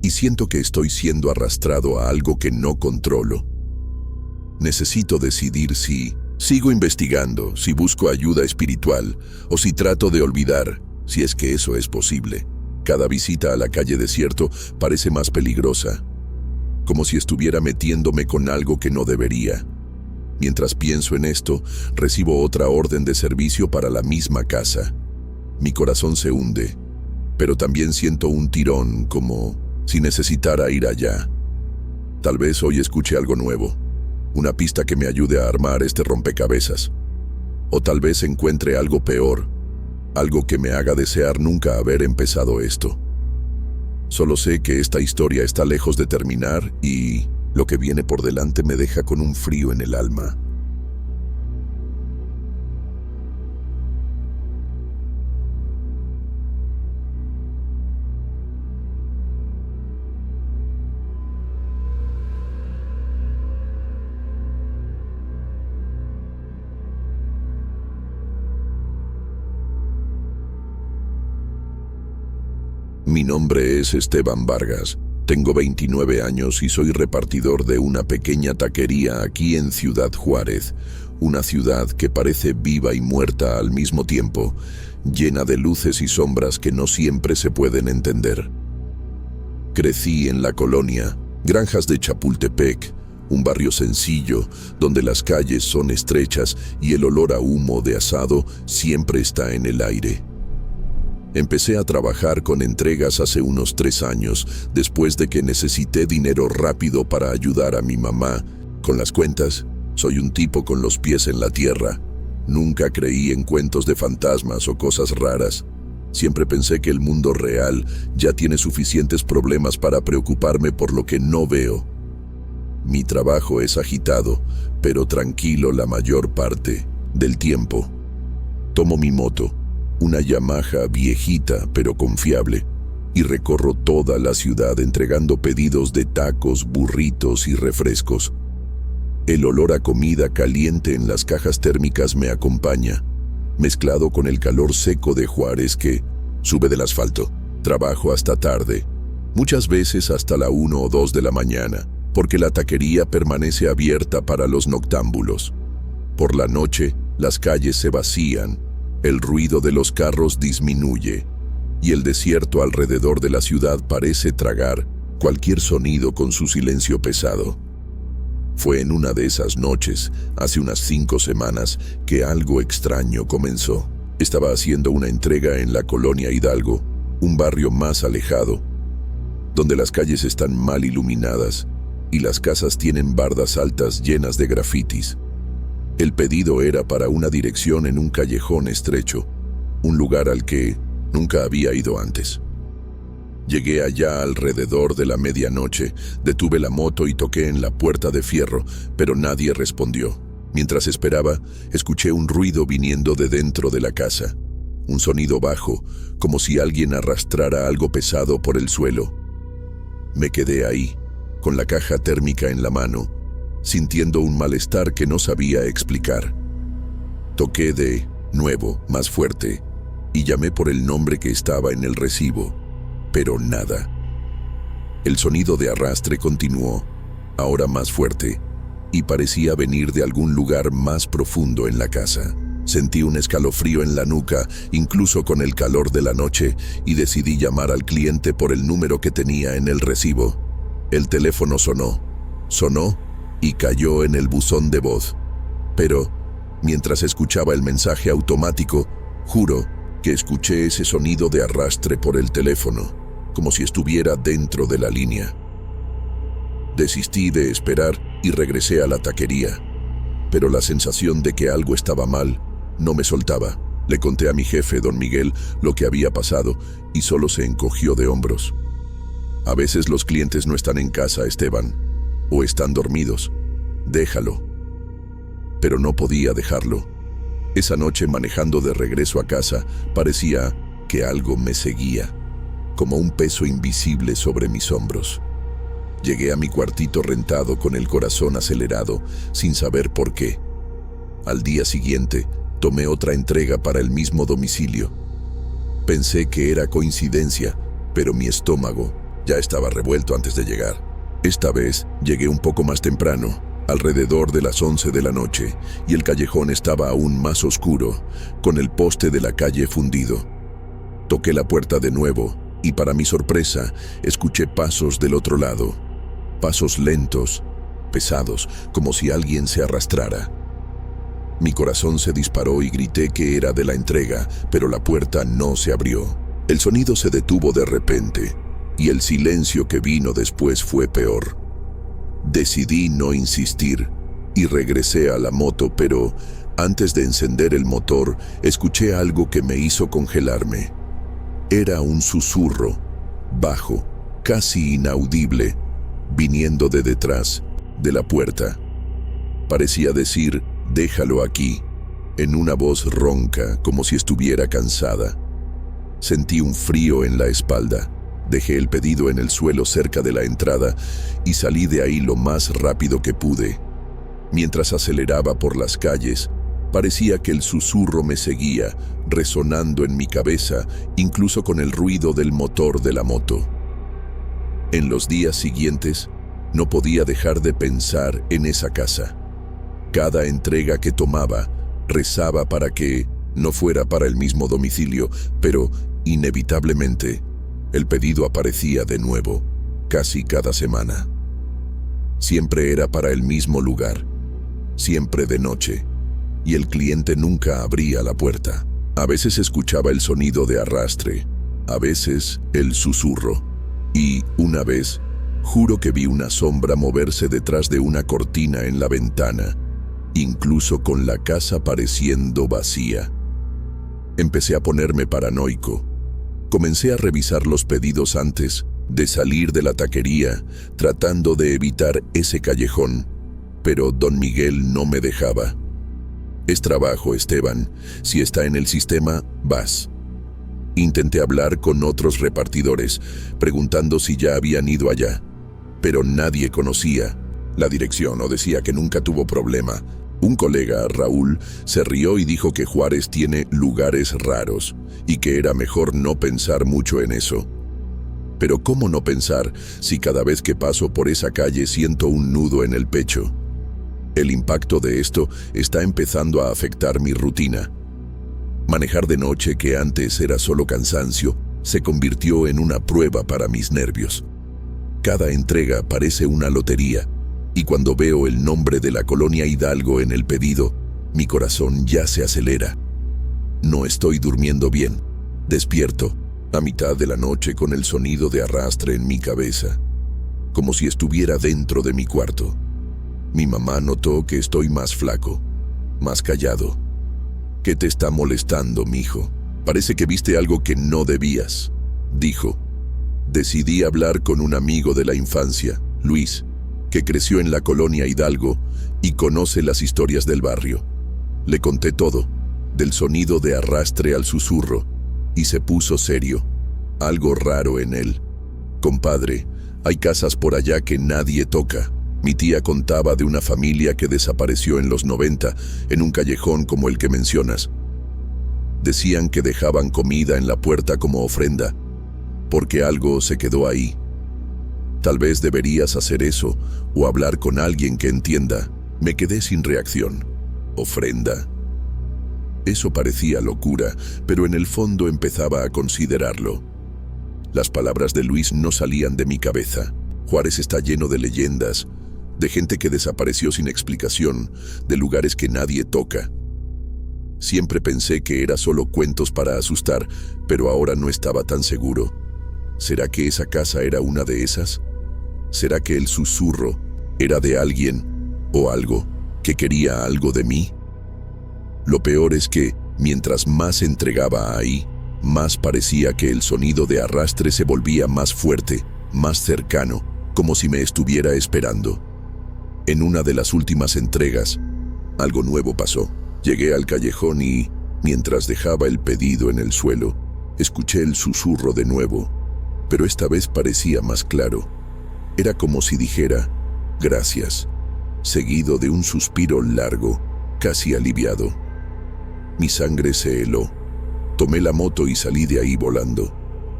y siento que estoy siendo arrastrado a algo que no controlo. Necesito decidir si sigo investigando, si busco ayuda espiritual, o si trato de olvidar, si es que eso es posible. Cada visita a la calle Desierto parece más peligrosa, como si estuviera metiéndome con algo que no debería. Mientras pienso en esto, recibo otra orden de servicio para la misma casa. Mi corazón se hunde, pero también siento un tirón, como si necesitara ir allá. Tal vez hoy escuche algo nuevo, una pista que me ayude a armar este rompecabezas. O tal vez encuentre algo peor, algo que me haga desear nunca haber empezado esto. Solo sé que esta historia está lejos de terminar y lo que viene por delante me deja con un frío en el alma. Mi nombre es Esteban Vargas, tengo 29 años y soy repartidor de una pequeña taquería aquí en Ciudad Juárez, una ciudad que parece viva y muerta al mismo tiempo, llena de luces y sombras que no siempre se pueden entender. Crecí en la colonia Granjas de Chapultepec, un barrio sencillo donde las calles son estrechas y el olor a humo de asado siempre está en el aire. Empecé a trabajar con entregas hace unos 3 años, después de que necesité dinero rápido para ayudar a mi mamá con las cuentas. Soy un tipo con los pies en la tierra. Nunca creí en cuentos de fantasmas o cosas raras. Siempre pensé que el mundo real ya tiene suficientes problemas para preocuparme por lo que no veo. Mi trabajo es agitado, pero tranquilo la mayor parte del tiempo. Tomo mi moto, una Yamaha viejita pero confiable, y recorro toda la ciudad entregando pedidos de tacos, burritos y refrescos. El olor a comida caliente en las cajas térmicas me acompaña, mezclado con el calor seco de Juárez que sube del asfalto. Trabajo hasta tarde, muchas veces hasta la 1 o 2 de la mañana, porque la taquería permanece abierta para los noctámbulos. Por la noche, las calles se vacían, el ruido de los carros disminuye, y el desierto alrededor de la ciudad parece tragar cualquier sonido con su silencio pesado. Fue en una de esas noches, hace unas 5 semanas, que algo extraño comenzó. Estaba haciendo una entrega en la colonia Hidalgo, un barrio más alejado, donde las calles están mal iluminadas y las casas tienen bardas altas llenas de grafitis. El pedido era para una dirección en un callejón estrecho, un lugar al que nunca había ido antes. Llegué allá alrededor de la medianoche, detuve la moto y toqué en la puerta de fierro, pero nadie respondió. Mientras esperaba, escuché un ruido viniendo de dentro de la casa, un sonido bajo, como si alguien arrastrara algo pesado por el suelo. Me quedé ahí, con la caja térmica en la mano, sintiendo un malestar que no sabía explicar. Toqué de nuevo, más fuerte, y llamé por el nombre que estaba en el recibo, pero nada. El sonido de arrastre continuó, ahora más fuerte, y parecía venir de algún lugar más profundo en la casa. Sentí un escalofrío en la nuca, incluso con el calor de la noche, y decidí llamar al cliente por el número que tenía en el recibo. El teléfono sonó y cayó en el buzón de voz. Pero, mientras escuchaba el mensaje automático, juro que escuché ese sonido de arrastre por el teléfono, como si estuviera dentro de la línea. Desistí de esperar y regresé a la taquería, pero la sensación de que algo estaba mal no me soltaba. Le conté a mi jefe, don Miguel, lo que había pasado y solo se encogió de hombros. A veces los clientes no están en casa, Esteban, o están dormidos. Déjalo. Pero no podía dejarlo. Esa noche, manejando de regreso a casa, parecía que algo me seguía, como un peso invisible sobre mis hombros. Llegué a mi cuartito rentado con el corazón acelerado, sin saber por qué. Al día siguiente, tomé otra entrega para el mismo domicilio. Pensé que era coincidencia, pero mi estómago ya estaba revuelto antes de llegar. Esta vez llegué un poco más temprano, alrededor de las 11 de la noche, y el callejón estaba aún más oscuro, con el poste de la calle fundido. Toqué la puerta de nuevo, y para mi sorpresa, escuché pasos del otro lado. Pasos lentos, pesados, como si alguien se arrastrara. Mi corazón se disparó y grité que era de la entrega, pero la puerta no se abrió. El sonido se detuvo de repente, y el silencio que vino después fue peor. Decidí no insistir y regresé a la moto, pero antes de encender el motor, escuché algo que me hizo congelarme. Era un susurro, bajo, casi inaudible, viniendo de detrás de la puerta. Parecía decir, déjalo aquí, en una voz ronca, como si estuviera cansada. Sentí un frío en la espalda. Dejé el pedido en el suelo cerca de la entrada y salí de ahí lo más rápido que pude. Mientras aceleraba por las calles, parecía que el susurro me seguía, resonando en mi cabeza, incluso con el ruido del motor de la moto. En los días siguientes, no podía dejar de pensar en esa casa. Cada entrega que tomaba, rezaba para que no fuera para el mismo domicilio, pero inevitablemente, el pedido aparecía de nuevo, casi cada semana. Siempre era para el mismo lugar, siempre de noche, y el cliente nunca abría la puerta. A veces escuchaba el sonido de arrastre, a veces el susurro, y una vez, juro que vi una sombra moverse detrás de una cortina en la ventana, incluso con la casa pareciendo vacía. Empecé a ponerme paranoico. Comencé a revisar los pedidos antes de salir de la taquería, tratando de evitar ese callejón, pero don Miguel no me dejaba. Es trabajo, Esteban. Si está en el sistema, vas. Intenté hablar con otros repartidores, preguntando si ya habían ido allá, pero nadie conocía la dirección o decía que nunca tuvo problema. Un colega, Raúl, se rió y dijo que Juárez tiene lugares raros y que era mejor no pensar mucho en eso. Pero ¿cómo no pensar si cada vez que paso por esa calle siento un nudo en el pecho? El impacto de esto está empezando a afectar mi rutina. Manejar de noche, que antes era solo cansancio, se convirtió en una prueba para mis nervios. Cada entrega parece una lotería, y cuando veo el nombre de la colonia Hidalgo en el pedido, mi corazón ya se acelera. No estoy durmiendo bien. Despierto a mitad de la noche con el sonido de arrastre en mi cabeza, como si estuviera dentro de mi cuarto. Mi mamá notó que estoy más flaco, más callado. ¿Qué te está molestando, mijo? Parece que viste algo que no debías, dijo. Decidí hablar con un amigo de la infancia, Luis, que creció en la colonia Hidalgo y conoce las historias del barrio. Le conté todo, del sonido de arrastre al susurro, y se puso serio. Algo raro en él. Compadre, hay casas por allá que nadie toca. Mi tía contaba de una familia que desapareció en los 90, en un callejón como el que mencionas. Decían que dejaban comida en la puerta como ofrenda, porque algo se quedó ahí. Tal vez deberías hacer eso o hablar con alguien que entienda. Me quedé sin reacción. ¿Ofrenda? Eso parecía locura, pero en el fondo empezaba a considerarlo. Las palabras de Luis no salían de mi cabeza. Juárez está lleno de leyendas, de gente que desapareció sin explicación, de lugares que nadie toca. Siempre pensé que era solo cuentos para asustar, pero ahora no estaba tan seguro. ¿Será que esa casa era una de esas? ¿Será que el susurro era de alguien o algo que quería algo de mí? Lo peor es que, mientras más entregaba ahí, más parecía que el sonido de arrastre se volvía más fuerte, más cercano, como si me estuviera esperando. En una de las últimas entregas, algo nuevo pasó. Llegué al callejón y, mientras dejaba el pedido en el suelo, escuché el susurro de nuevo, pero esta vez parecía más claro. Era como si dijera, gracias, seguido de un suspiro largo, casi aliviado. Mi sangre se heló. Tomé la moto y salí de ahí volando,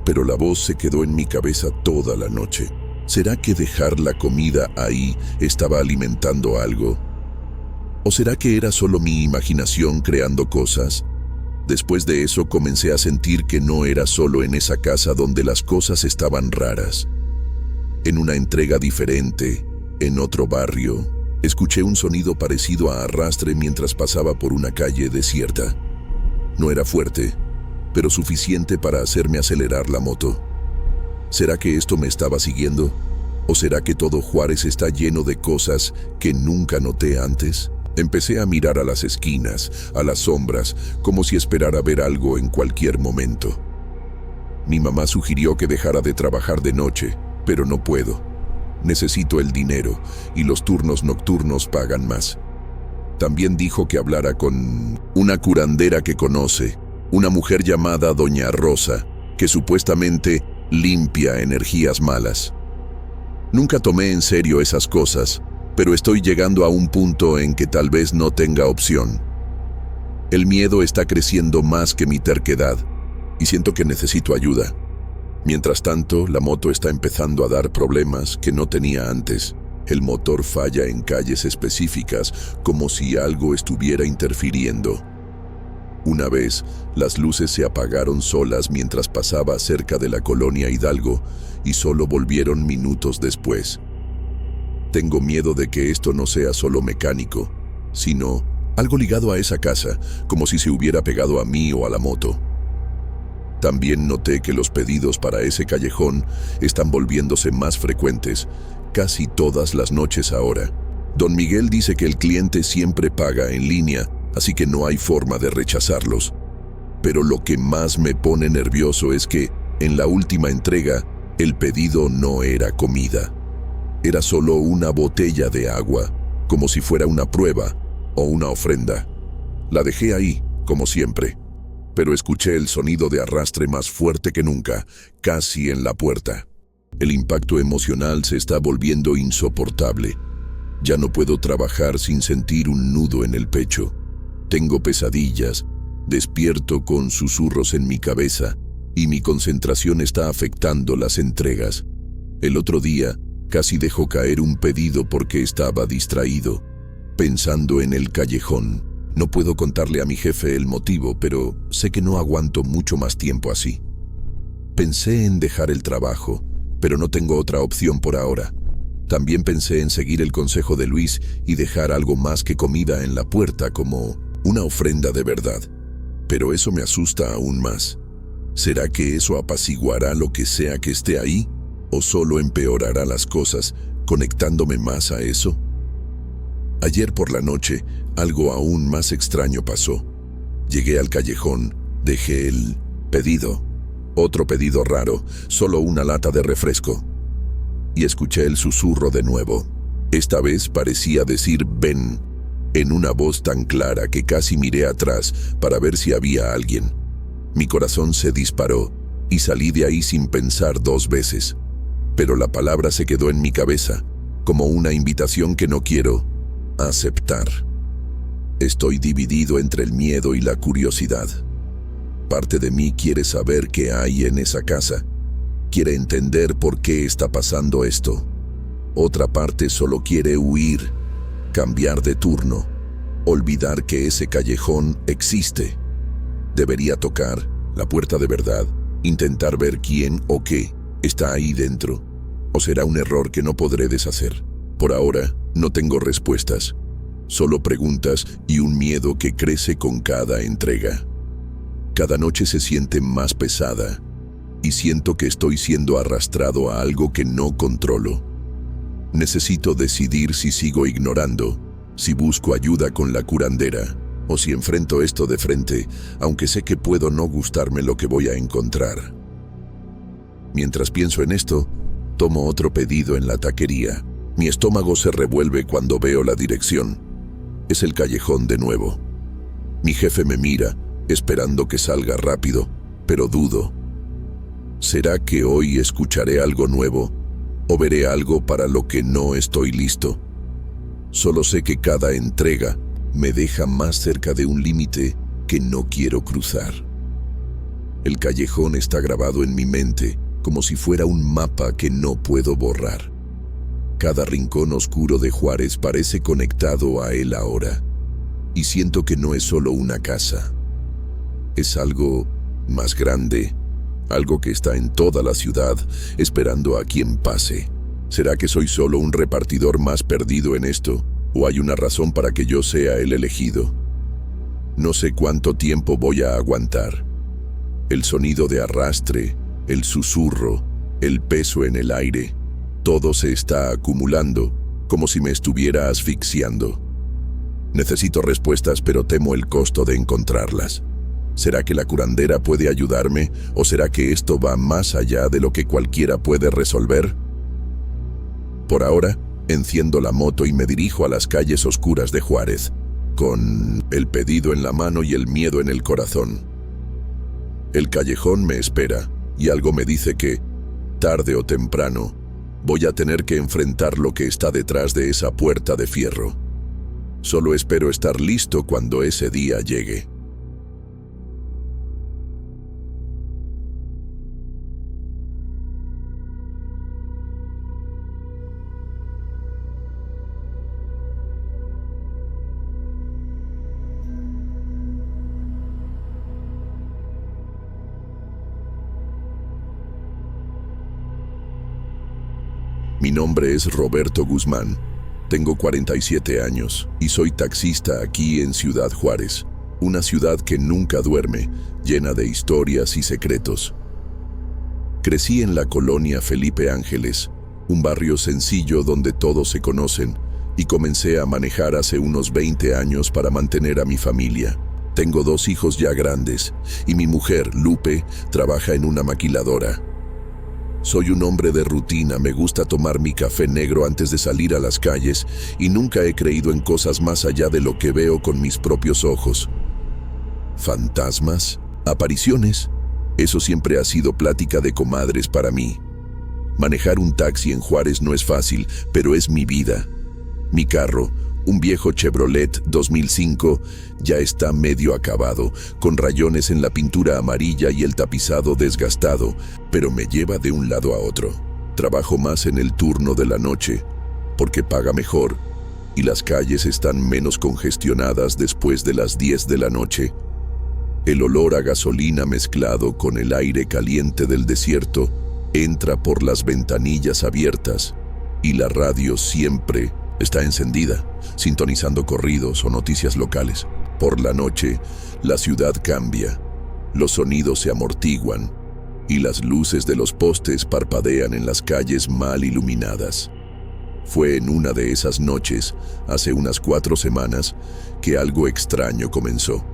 pero la voz se quedó en mi cabeza toda la noche. ¿Será que dejar la comida ahí estaba alimentando algo? ¿O será que era solo mi imaginación creando cosas? Después de eso comencé a sentir que no era solo en esa casa donde las cosas estaban raras. En una entrega diferente, en otro barrio, escuché un sonido parecido a arrastre mientras pasaba por una calle desierta. No era fuerte, pero suficiente para hacerme acelerar la moto. ¿Será que esto me estaba siguiendo? ¿O será que todo Juárez está lleno de cosas que nunca noté antes? Empecé a mirar a las esquinas, a las sombras, como si esperara ver algo en cualquier momento. Mi mamá sugirió que dejara de trabajar de noche, pero no puedo. Necesito el dinero y los turnos nocturnos pagan más. También dijo que hablara con una curandera que conoce, una mujer llamada Doña Rosa, que supuestamente limpia energías malas. Nunca tomé en serio esas cosas, pero estoy llegando a un punto en que tal vez no tenga opción. El miedo está creciendo más que mi terquedad, y siento que necesito ayuda. Mientras tanto, la moto está empezando a dar problemas que no tenía antes. El motor falla en calles específicas, como si algo estuviera interfiriendo. Una vez, las luces se apagaron solas mientras pasaba cerca de la colonia Hidalgo, y solo volvieron minutos después. Tengo miedo de que esto no sea solo mecánico, sino algo ligado a esa casa, como si se hubiera pegado a mí o a la moto. También noté que los pedidos para ese callejón están volviéndose más frecuentes, casi todas las noches ahora. Don Miguel dice que el cliente siempre paga en línea, así que no hay forma de rechazarlos. Pero lo que más me pone nervioso es que, en la última entrega, el pedido no era comida. Era solo una botella de agua, como si fuera una prueba o una ofrenda. La dejé ahí, como siempre, pero escuché el sonido de arrastre más fuerte que nunca, casi en la puerta. El impacto emocional se está volviendo insoportable. Ya no puedo trabajar sin sentir un nudo en el pecho. Tengo pesadillas, despierto con susurros en mi cabeza, y mi concentración está afectando las entregas. El otro día, casi dejó caer un pedido porque estaba distraído, pensando en el callejón. No puedo contarle a mi jefe el motivo, pero sé que no aguanto mucho más tiempo así. Pensé en dejar el trabajo, pero no tengo otra opción por ahora. También pensé en seguir el consejo de Luis y dejar algo más que comida en la puerta, como una ofrenda de verdad. Pero eso me asusta aún más. ¿Será que eso apaciguará lo que sea que esté ahí? ¿O solo empeorará las cosas, conectándome más a eso? Ayer por la noche, algo aún más extraño pasó. Llegué al callejón, dejé el pedido. Otro pedido raro, solo una lata de refresco. Y escuché el susurro de nuevo. Esta vez parecía decir ven, en una voz tan clara que casi miré atrás para ver si había alguien. Mi corazón se disparó y salí de ahí sin pensar dos veces. Pero la palabra se quedó en mi cabeza, como una invitación que no quiero aceptar. Estoy dividido entre el miedo y la curiosidad. Parte de mí quiere saber qué hay en esa casa. quiere entender por qué está pasando esto. Otra parte solo quiere huir, cambiar de turno, olvidar que ese callejón existe. Debería tocar la puerta de verdad, intentar ver quién o qué está ahí dentro, o será un error que no podré deshacer. Por ahora, no tengo respuestas, solo preguntas y un miedo que crece con cada entrega. Cada noche se siente más pesada y siento que estoy siendo arrastrado a algo que no controlo. Necesito decidir si sigo ignorando, si busco ayuda con la curandera o si enfrento esto de frente, aunque sé que puedo no gustarme lo que voy a encontrar. Mientras pienso en esto, tomo otro pedido en la taquería. Mi estómago se revuelve cuando veo la dirección. Es el callejón de nuevo. Mi jefe me mira, esperando que salga rápido, pero dudo. ¿Será que hoy escucharé algo nuevo o veré algo para lo que no estoy listo? Solo sé que cada entrega me deja más cerca de un límite que no quiero cruzar. El callejón está grabado en mi mente como si fuera un mapa que no puedo borrar. Cada rincón oscuro de Juárez parece conectado a él ahora, y siento que no es solo una casa. Es algo más grande, algo que está en toda la ciudad, esperando a quien pase. ¿Será que soy solo un repartidor más perdido en esto, o hay una razón para que yo sea el elegido? No sé cuánto tiempo voy a aguantar. El sonido de arrastre, el susurro, el peso en el aire, todo se está acumulando, como si me estuviera asfixiando. Necesito respuestas, pero temo el costo de encontrarlas. ¿Será que la curandera puede ayudarme, o será que esto va más allá de lo que cualquiera puede resolver? Por ahora, enciendo la moto y me dirijo a las calles oscuras de Juárez, con el pedido en la mano y el miedo en el corazón. El callejón me espera, y algo me dice que, tarde o temprano, voy a tener que enfrentar lo que está detrás de esa puerta de fierro. Solo espero estar listo cuando ese día llegue. Mi nombre es Roberto Guzmán, tengo 47 años y soy taxista aquí en Ciudad Juárez, una ciudad que nunca duerme, llena de historias y secretos. Crecí en la colonia Felipe Ángeles, un barrio sencillo donde todos se conocen, y comencé a manejar hace unos 20 años para mantener a mi familia. Tengo 2 hijos ya grandes y mi mujer, Lupe, trabaja en una maquiladora. Soy un hombre de rutina, me gusta tomar mi café negro antes de salir a las calles y nunca he creído en cosas más allá de lo que veo con mis propios ojos. ¿Fantasmas? ¿Apariciones? Eso siempre ha sido plática de comadres para mí. Manejar un taxi en Juárez no es fácil, pero es mi vida. Mi carro, un viejo Chevrolet 2005, ya está medio acabado, con rayones en la pintura amarilla y el tapizado desgastado, pero me lleva de un lado a otro. Trabajo más en el turno de la noche, porque paga mejor, y las calles están menos congestionadas después de las 10 de la noche. El olor a gasolina mezclado con el aire caliente del desierto entra por las ventanillas abiertas, y la radio siempre está encendida, sintonizando corridos o noticias locales. Por la noche, la ciudad cambia, los sonidos se amortiguan y las luces de los postes parpadean en las calles mal iluminadas. Fue en una de esas noches, hace unas 4 semanas, que algo extraño comenzó.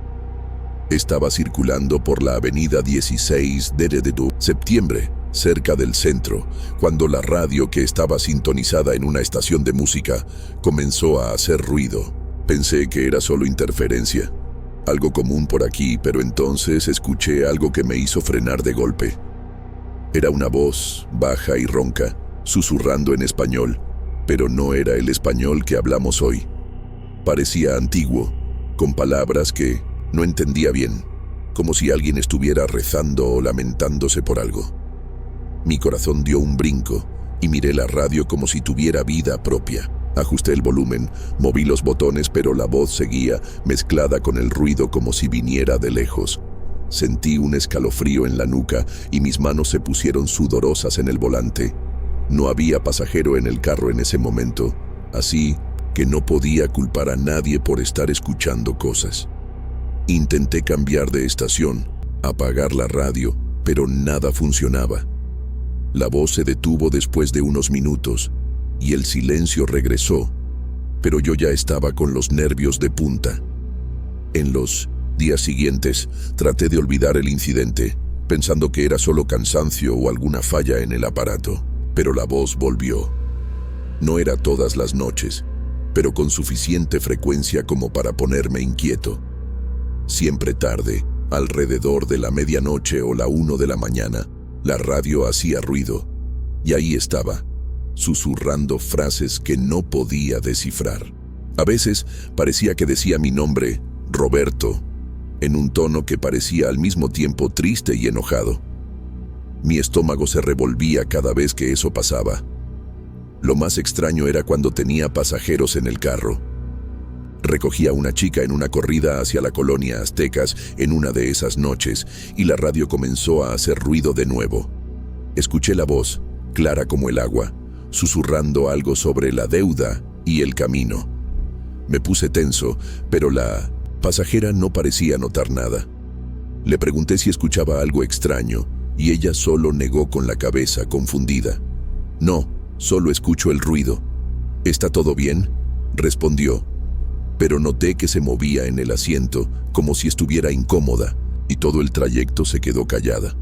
Estaba circulando por la avenida 16 de septiembre, cerca del centro, cuando la radio, que estaba sintonizada en una estación de música, comenzó a hacer ruido. Pensé que era solo interferencia, algo común por aquí, pero entonces escuché algo que me hizo frenar de golpe. Era una voz baja y ronca, susurrando en español, pero no era el español que hablamos hoy. Parecía antiguo, con palabras que no entendía bien, como si alguien estuviera rezando o lamentándose por algo. Mi corazón dio un brinco y miré la radio como si tuviera vida propia. Ajusté el volumen, moví los botones, pero la voz seguía, mezclada con el ruido como si viniera de lejos. Sentí un escalofrío en la nuca y mis manos se pusieron sudorosas en el volante. No había pasajero en el carro en ese momento, así que no podía culpar a nadie por estar escuchando cosas. Intenté cambiar de estación, apagar la radio, pero nada funcionaba. La voz se detuvo después de unos minutos y el silencio regresó, pero yo ya estaba con los nervios de punta. En los días siguientes traté de olvidar el incidente, pensando que era solo cansancio o alguna falla en el aparato, pero la voz volvió. No era todas las noches, pero con suficiente frecuencia como para ponerme inquieto. Siempre tarde, alrededor de la medianoche o la 1 de la mañana, la radio hacía ruido, y ahí estaba, susurrando frases que no podía descifrar. A veces parecía que decía mi nombre, Roberto, en un tono que parecía al mismo tiempo triste y enojado. Mi estómago se revolvía cada vez que eso pasaba. Lo más extraño era cuando tenía pasajeros en el carro. Recogí a una chica en una corrida hacia la colonia Aztecas en una de esas noches y la radio comenzó a hacer ruido de nuevo. Escuché la voz, clara como el agua, susurrando algo sobre la deuda y el camino. Me puse tenso, pero la pasajera no parecía notar nada. Le pregunté si escuchaba algo extraño y ella solo negó con la cabeza, confundida. No, solo escucho el ruido. ¿Está todo bien?, respondió, pero noté que se movía en el asiento como si estuviera incómoda y todo el trayecto se quedó callada.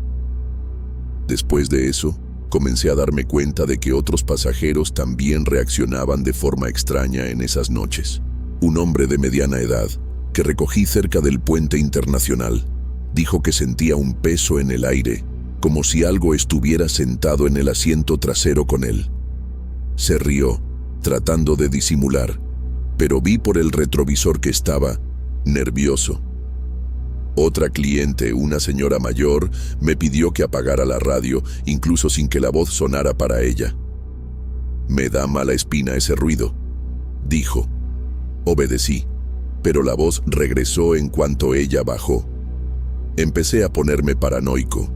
Después de eso, comencé a darme cuenta de que otros pasajeros también reaccionaban de forma extraña en esas noches. Un hombre de mediana edad, que recogí cerca del puente internacional, dijo que sentía un peso en el aire, como si algo estuviera sentado en el asiento trasero con él. Se rió, tratando de disimular, pero vi por el retrovisor que estaba nervioso. Otra cliente, una señora mayor, me pidió que apagara la radio, incluso sin que la voz sonara para ella. «Me da mala espina ese ruido», dijo. Obedecí, pero la voz regresó en cuanto ella bajó. Empecé a ponerme paranoico.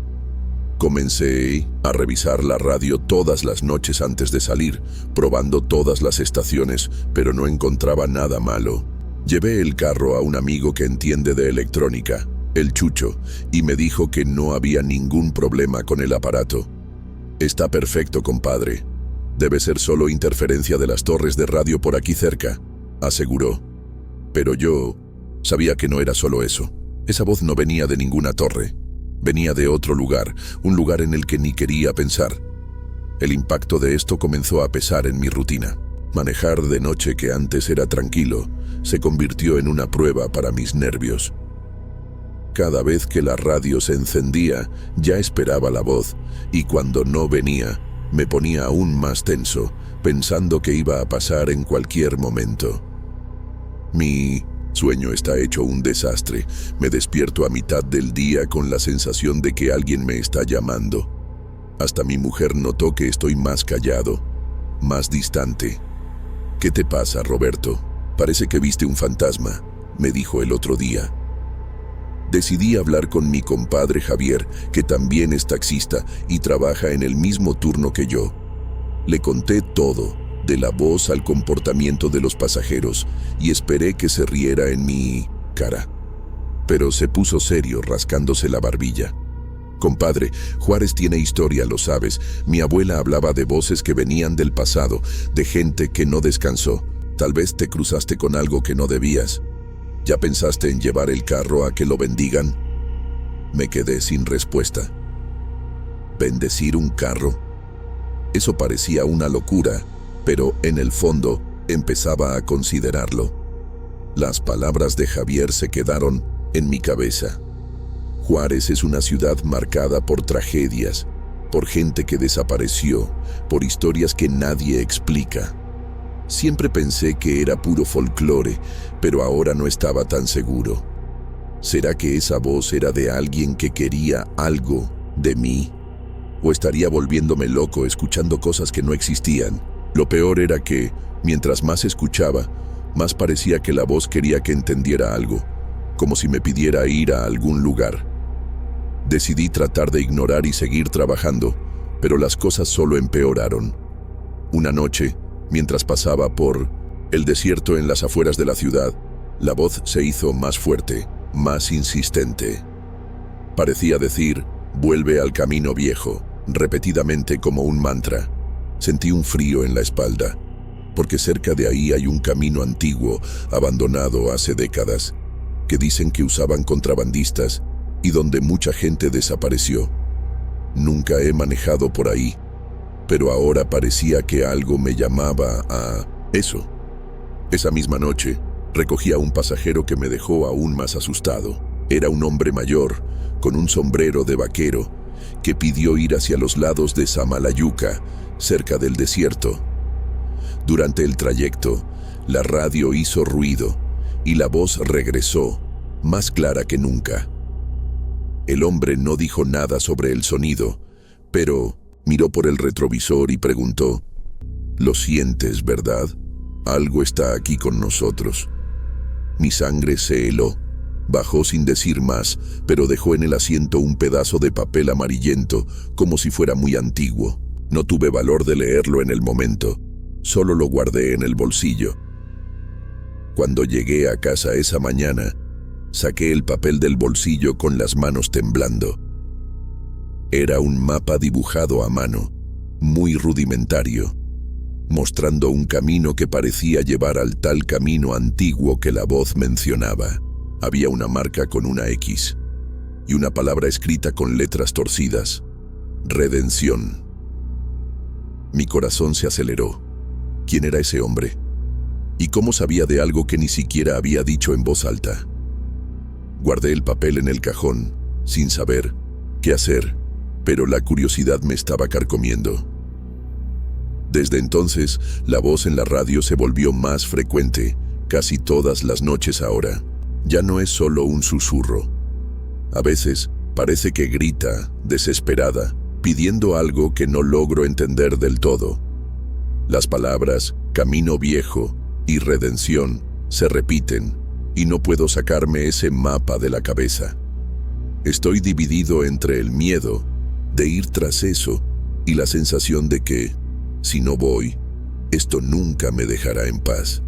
Comencé a revisar la radio todas las noches antes de salir, probando todas las estaciones, pero no encontraba nada malo. Llevé el carro a un amigo que entiende de electrónica, el Chucho, y me dijo que no había ningún problema con el aparato. «Está perfecto, compadre. Debe ser solo interferencia de las torres de radio por aquí cerca», aseguró. Pero yo sabía que no era solo eso. Esa voz no venía de ninguna torre. Venía de otro lugar, un lugar en el que ni quería pensar. El impacto de esto comenzó a pesar en mi rutina. Manejar de noche, que antes era tranquilo, se convirtió en una prueba para mis nervios. Cada vez que la radio se encendía, ya esperaba la voz, y cuando no venía, me ponía aún más tenso, pensando que iba a pasar en cualquier momento. Mi sueño está hecho un desastre. Me despierto a mitad del día con la sensación de que alguien me está llamando. Hasta mi mujer notó que estoy más callado, más distante. «¿Qué te pasa, Roberto? Parece que viste un fantasma», me dijo el otro día. Decidí hablar con mi compadre Javier, que también es taxista y trabaja en el mismo turno que yo. Le conté todo, de la voz al comportamiento de los pasajeros, y esperé que se riera en mi cara. Pero se puso serio, rascándose la barbilla. «Compadre, Juárez tiene historia, lo sabes. Mi abuela hablaba de voces que venían del pasado, de gente que no descansó. Tal vez te cruzaste con algo que no debías. ¿Ya pensaste en llevar el carro a que lo bendigan?». Me quedé sin respuesta. ¿Bendecir un carro? Eso parecía una locura, pero en el fondo empezaba a considerarlo. Las palabras de Javier se quedaron en mi cabeza. Juárez es una ciudad marcada por tragedias, por gente que desapareció, por historias que nadie explica. Siempre pensé que era puro folclore, pero ahora no estaba tan seguro. ¿Será que esa voz era de alguien que quería algo de mí? ¿O estaría volviéndome loco escuchando cosas que no existían? Lo peor era que, mientras más escuchaba, más parecía que la voz quería que entendiera algo, como si me pidiera ir a algún lugar. Decidí tratar de ignorar y seguir trabajando, pero las cosas solo empeoraron. Una noche, mientras pasaba por el desierto en las afueras de la ciudad, la voz se hizo más fuerte, más insistente. Parecía decir, «Vuelve al camino viejo», repetidamente como un mantra. Sentí un frío en la espalda, porque cerca de ahí hay un camino antiguo, abandonado hace décadas, que dicen que usaban contrabandistas y donde mucha gente desapareció. Nunca he manejado por ahí, pero ahora parecía que algo me llamaba a eso. Esa misma noche, recogí a un pasajero que me dejó aún más asustado. Era un hombre mayor, con un sombrero de vaquero, que pidió ir hacia los lados de Samalayuca, cerca del desierto. Durante el trayecto, la radio hizo ruido y la voz regresó, más clara que nunca. El hombre no dijo nada sobre el sonido, pero miró por el retrovisor y preguntó, «¿Lo sientes, verdad? Algo está aquí con nosotros». Mi sangre se heló. Bajó sin decir más, pero dejó en el asiento un pedazo de papel amarillento, como si fuera muy antiguo. No tuve valor de leerlo en el momento, solo lo guardé en el bolsillo. Cuando llegué a casa esa mañana, saqué el papel del bolsillo con las manos temblando. Era un mapa dibujado a mano, muy rudimentario, mostrando un camino que parecía llevar al tal camino antiguo que la voz mencionaba. Había una marca con una X y una palabra escrita con letras torcidas: redención. Mi corazón se aceleró. ¿Quién era ese hombre? ¿Y cómo sabía de algo que ni siquiera había dicho en voz alta? Guardé el papel en el cajón, sin saber qué hacer, pero la curiosidad me estaba carcomiendo. Desde entonces, la voz en la radio se volvió más frecuente, casi todas las noches ahora. Ya no es solo un susurro. A veces parece que grita, desesperada, pidiendo algo que no logro entender del todo. Las palabras camino viejo y redención se repiten y no puedo sacarme ese mapa de la cabeza. Estoy dividido entre el miedo de ir tras eso y la sensación de que, si no voy, esto nunca me dejará en paz.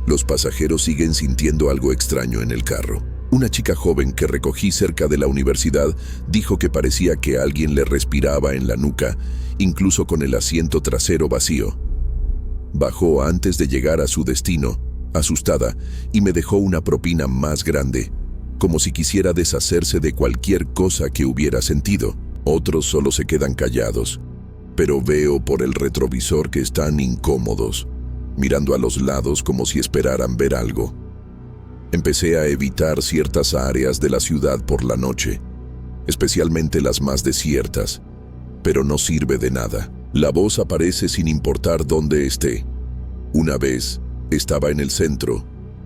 Los pasajeros siguen sintiendo algo extraño en el carro. Una chica joven que recogí cerca de la universidad dijo que parecía que alguien le respiraba en la nuca, incluso con el asiento trasero vacío. Bajó antes de llegar a su destino, asustada, y me dejó una propina más grande, como si quisiera deshacerse de cualquier cosa que hubiera sentido. Otros solo se quedan callados, pero veo por el retrovisor que están incómodos, mirando a los lados como si esperaran ver algo. Empecé a evitar ciertas áreas de la ciudad por la noche, especialmente las más desiertas, pero no sirve de nada. La voz aparece sin importar dónde esté. Una vez estaba en el centro,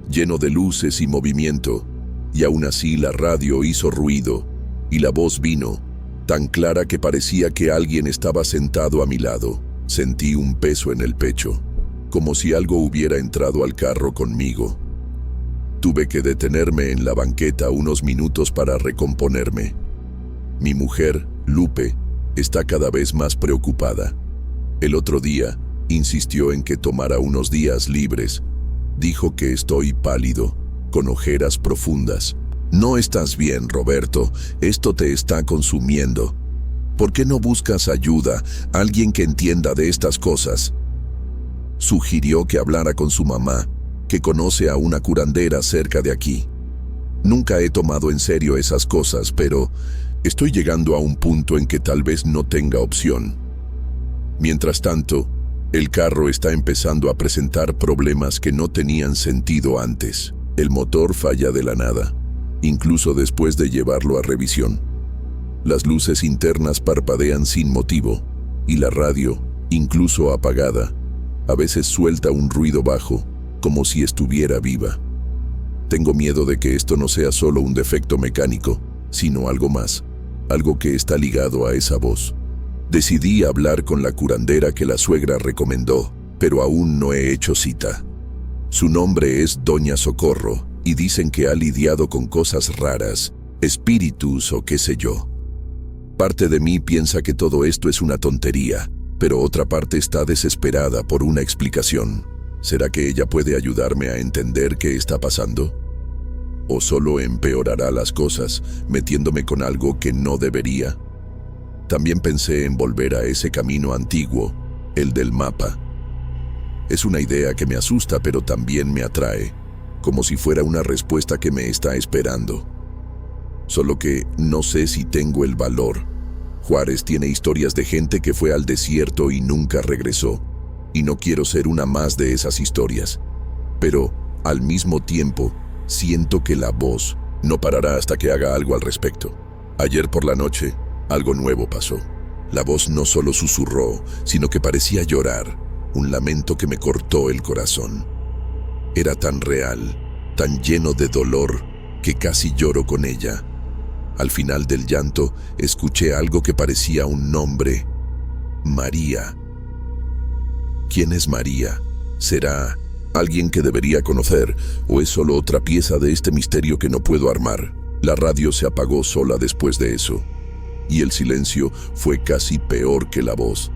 lleno de luces y movimiento, y aún así la radio hizo ruido, y la voz vino, tan clara que parecía que alguien estaba sentado a mi lado. Sentí un peso en el pecho, como si algo hubiera entrado al carro conmigo. Tuve que detenerme en la banqueta unos minutos para recomponerme. Mi mujer, Lupe, está cada vez más preocupada. El otro día, insistió en que tomara unos días libres. Dijo que estoy pálido, con ojeras profundas. No estás bien, Roberto, esto te está consumiendo. ¿Por qué no buscas ayuda, alguien que entienda de estas cosas? Sugirió que hablara con su mamá, que conoce a una curandera cerca de aquí. Nunca he tomado en serio esas cosas, pero estoy llegando a un punto en que tal vez no tenga opción. Mientras tanto, el carro está empezando a presentar problemas que no tenían sentido antes. El motor falla de la nada, incluso después de llevarlo a revisión. Las luces internas parpadean sin motivo, y la radio, incluso apagada, a veces suelta un ruido bajo, como si estuviera viva. Tengo miedo de que esto no sea solo un defecto mecánico, sino algo más, algo que está ligado a esa voz. Decidí hablar con la curandera que la suegra recomendó, pero aún no he hecho cita. Su nombre es Doña Socorro y dicen que ha lidiado con cosas raras, espíritus o qué sé yo. Parte de mí piensa que todo esto es una tontería, pero otra parte está desesperada por una explicación. ¿Será que ella puede ayudarme a entender qué está pasando? ¿O solo empeorará las cosas, metiéndome con algo que no debería? También pensé en volver a ese camino antiguo, el del mapa. Es una idea que me asusta, pero también me atrae, como si fuera una respuesta que me está esperando. Solo que no sé si tengo el valor. Juárez tiene historias de gente que fue al desierto y nunca regresó, y no quiero ser una más de esas historias. Pero, al mismo tiempo, siento que la voz no parará hasta que haga algo al respecto. Ayer por la noche, algo nuevo pasó. La voz no solo susurró, sino que parecía llorar, un lamento que me cortó el corazón. Era tan real, tan lleno de dolor, que casi lloro con ella. Al final del llanto, escuché algo que parecía un nombre: María. ¿Quién es María? ¿Será alguien que debería conocer, o es solo otra pieza de este misterio que no puedo armar? La radio se apagó sola después de eso, y el silencio fue casi peor que la voz.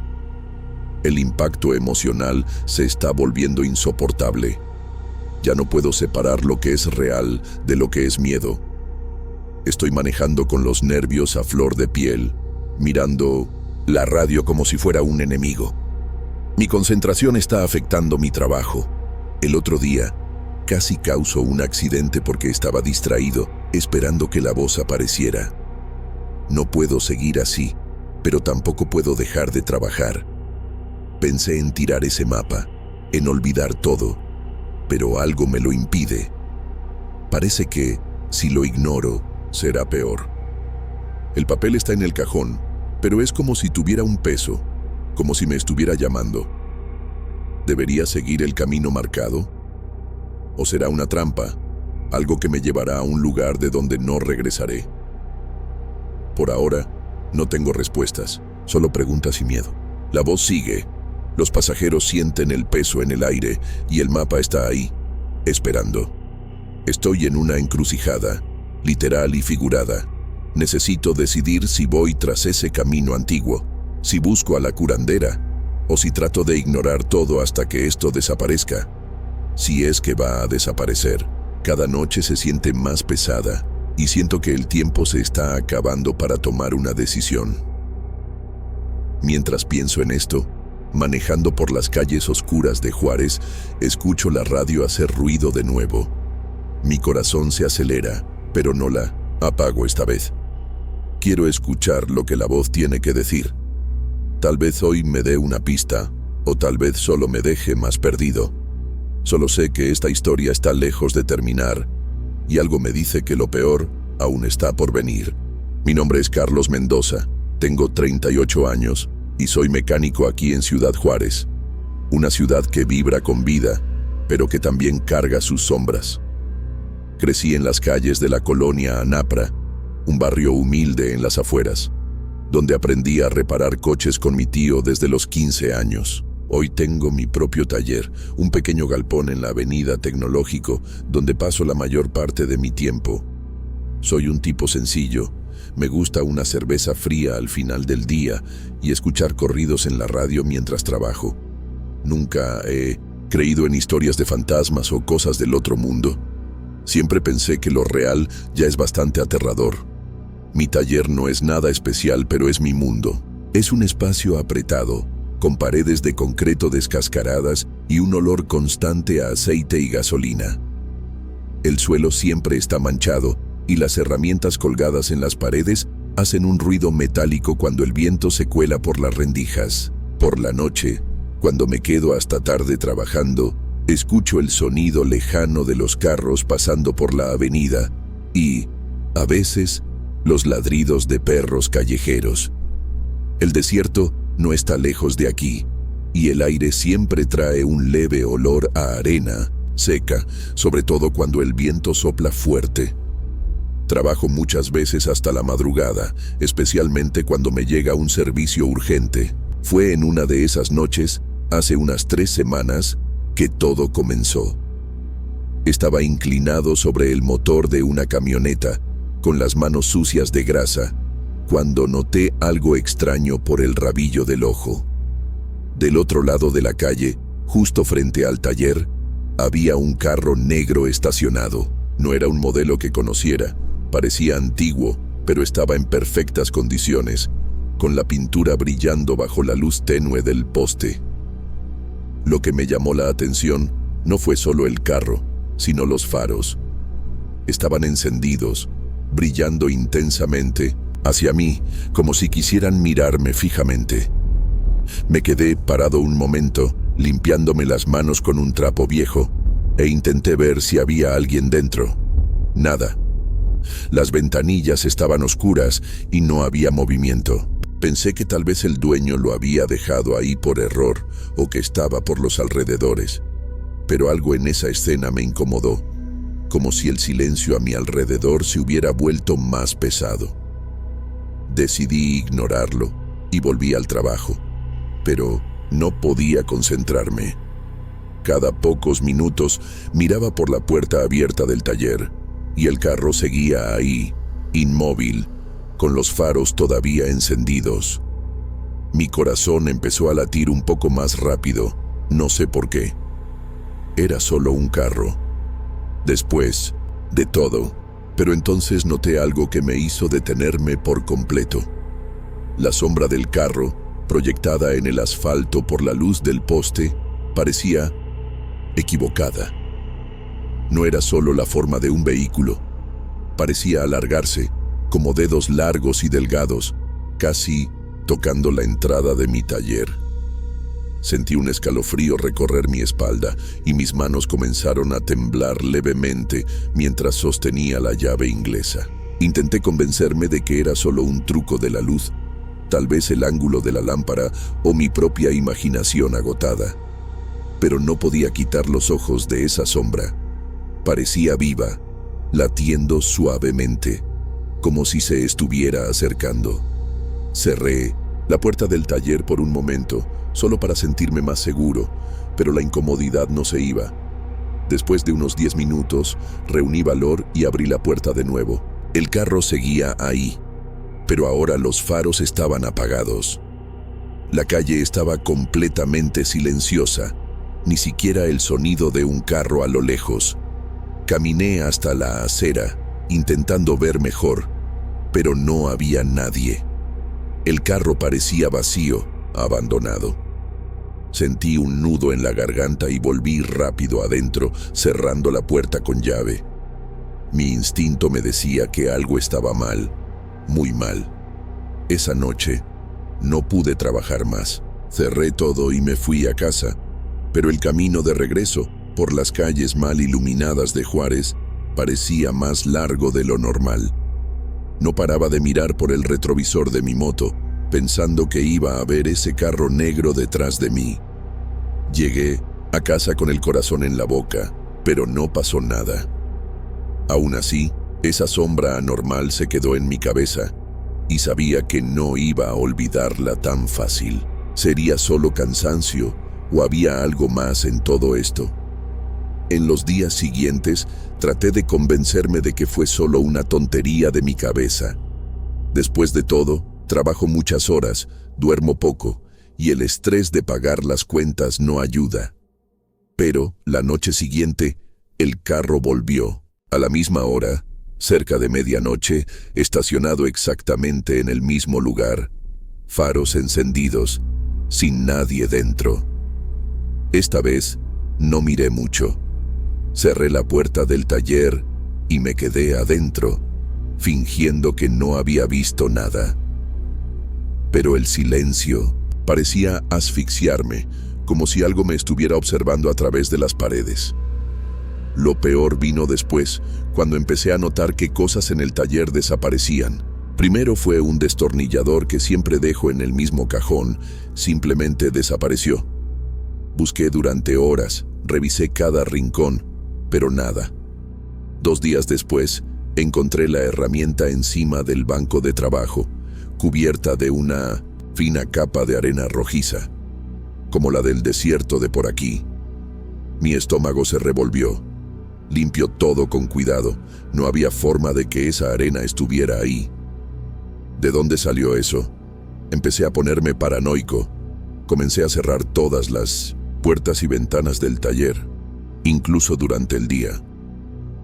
El impacto emocional se está volviendo insoportable. Ya no puedo separar lo que es real de lo que es miedo. Estoy manejando con los nervios a flor de piel, mirando la radio como si fuera un enemigo. Mi concentración está afectando mi trabajo. El otro día, casi causó un accidente porque estaba distraído, esperando que la voz apareciera. No puedo seguir así, pero tampoco puedo dejar de trabajar. Pensé en tirar ese mapa, en olvidar todo, pero algo me lo impide. Parece que, si lo ignoro, será peor. El papel está en el cajón, pero es como si tuviera un peso, como si me estuviera llamando. ¿Debería seguir el camino marcado? ¿O será una trampa, algo que me llevará a un lugar de donde no regresaré? Por ahora, no tengo respuestas, solo preguntas y miedo. La voz sigue. Los pasajeros sienten el peso en el aire y el mapa está ahí, esperando. Estoy en una encrucijada, literal y figurada. Necesito decidir si voy tras ese camino antiguo, si busco a la curandera, o si trato de ignorar todo hasta que esto desaparezca. Si es que va a desaparecer. Cada noche se siente más pesada y siento que el tiempo se está acabando para tomar una decisión. Mientras pienso en esto, manejando por las calles oscuras de Juárez, escucho la radio hacer ruido de nuevo. Mi corazón se acelera, pero no la apago esta vez. Quiero escuchar lo que la voz tiene que decir. Tal vez hoy me dé una pista, o tal vez solo me deje más perdido. Solo sé que esta historia está lejos de terminar, y algo me dice que lo peor aún está por venir. Mi nombre es Carlos Mendoza, tengo 38 años, y soy mecánico aquí en Ciudad Juárez, una ciudad que vibra con vida, pero que también carga sus sombras. Crecí en las calles de la colonia Anapra, un barrio humilde en las afueras, donde aprendí a reparar coches con mi tío desde los 15 años. Hoy tengo mi propio taller, un pequeño galpón en la avenida Tecnológico, donde paso la mayor parte de mi tiempo. Soy un tipo sencillo. Me gusta una cerveza fría al final del día y escuchar corridos en la radio mientras trabajo. Nunca he creído en historias de fantasmas o cosas del otro mundo. Siempre pensé que lo real ya es bastante aterrador. Mi taller no es nada especial, pero es mi mundo. Es un espacio apretado, con paredes de concreto descascaradas y un olor constante a aceite y gasolina. El suelo siempre está manchado y las herramientas colgadas en las paredes hacen un ruido metálico cuando el viento se cuela por las rendijas. Por la noche, cuando me quedo hasta tarde trabajando, escucho el sonido lejano de los carros pasando por la avenida y, a veces, los ladridos de perros callejeros. El desierto no está lejos de aquí, y el aire siempre trae un leve olor a arena seca, sobre todo cuando el viento sopla fuerte. Trabajo muchas veces hasta la madrugada, especialmente cuando me llega un servicio urgente. Fue en una de esas noches, hace unas 3 semanas, que todo comenzó. Estaba inclinado sobre el motor de una camioneta, con las manos sucias de grasa, cuando noté algo extraño por el rabillo del ojo. Del otro lado de la calle, justo frente al taller, había un carro negro estacionado. No era un modelo que conociera, parecía antiguo, pero estaba en perfectas condiciones, con la pintura brillando bajo la luz tenue del poste. Lo que me llamó la atención no fue solo el carro, sino los faros. Estaban encendidos, brillando intensamente hacia mí, como si quisieran mirarme fijamente. Me quedé parado un momento, limpiándome las manos con un trapo viejo, e intenté ver si había alguien dentro. Nada. Las ventanillas estaban oscuras y no había movimiento. Pensé que tal vez el dueño lo había dejado ahí por error o que estaba por los alrededores. Pero algo en esa escena me incomodó, como si el silencio a mi alrededor se hubiera vuelto más pesado. Decidí ignorarlo y volví al trabajo, pero no podía concentrarme. Cada pocos minutos miraba por la puerta abierta del taller y el carro seguía ahí, inmóvil, con los faros todavía encendidos. Mi corazón empezó a latir un poco más rápido, no sé por qué. Era solo un carro. Después de todo, pero entonces noté algo que me hizo detenerme por completo. La sombra del carro, proyectada en el asfalto por la luz del poste, parecía equivocada. No era solo la forma de un vehículo. Parecía alargarse, como dedos largos y delgados, casi tocando la entrada de mi taller. Sentí un escalofrío recorrer mi espalda y mis manos comenzaron a temblar levemente mientras sostenía la llave inglesa. Intenté convencerme de que era solo un truco de la luz, tal vez el ángulo de la lámpara o mi propia imaginación agotada. Pero no podía quitar los ojos de esa sombra. Parecía viva, latiendo suavemente, como si se estuviera acercando. Cerré la puerta del taller por un momento, solo para sentirme más seguro, pero la incomodidad no se iba. Después de unos 10 minutos, reuní valor y abrí la puerta de nuevo. El carro seguía ahí, pero ahora los faros estaban apagados. La calle estaba completamente silenciosa, ni siquiera el sonido de un carro a lo lejos. Caminé hasta la acera, intentando ver mejor, pero no había nadie. El carro parecía vacío, abandonado. Sentí un nudo en la garganta y volví rápido adentro, cerrando la puerta con llave. Mi instinto me decía que algo estaba mal, muy mal. Esa noche no pude trabajar más. Cerré todo y me fui a casa, pero el camino de regreso, por las calles mal iluminadas de Juárez, parecía más largo de lo normal. No paraba de mirar por el retrovisor de mi moto, pensando que iba a ver ese carro negro detrás de mí. Llegué a casa con el corazón en la boca, pero no pasó nada. Aún así, esa sombra anormal se quedó en mi cabeza, y sabía que no iba a olvidarla tan fácil. ¿Sería solo cansancio o había algo más en todo esto? En los días siguientes, traté de convencerme de que fue solo una tontería de mi cabeza. Después de todo, trabajo muchas horas, duermo poco, y el estrés de pagar las cuentas no ayuda. Pero, la noche siguiente, el carro volvió, a la misma hora, cerca de medianoche, estacionado exactamente en el mismo lugar, faros encendidos, sin nadie dentro. Esta vez, no miré mucho. Cerré la puerta del taller y me quedé adentro, fingiendo que no había visto nada. Pero el silencio parecía asfixiarme, como si algo me estuviera observando a través de las paredes. Lo peor vino después, cuando empecé a notar que cosas en el taller desaparecían. Primero fue un destornillador que siempre dejo en el mismo cajón, simplemente desapareció. Busqué durante horas, revisé cada rincón, pero nada. 2 días después, Encontré la herramienta encima del banco de trabajo, cubierta de una fina capa de arena rojiza, como la del desierto de por aquí. Mi estómago se revolvió. Limpió todo con cuidado. No había forma de que esa arena estuviera ahí. ¿De dónde salió eso? Empecé a ponerme paranoico. Comencé a cerrar todas las puertas y ventanas del taller, incluso durante el día,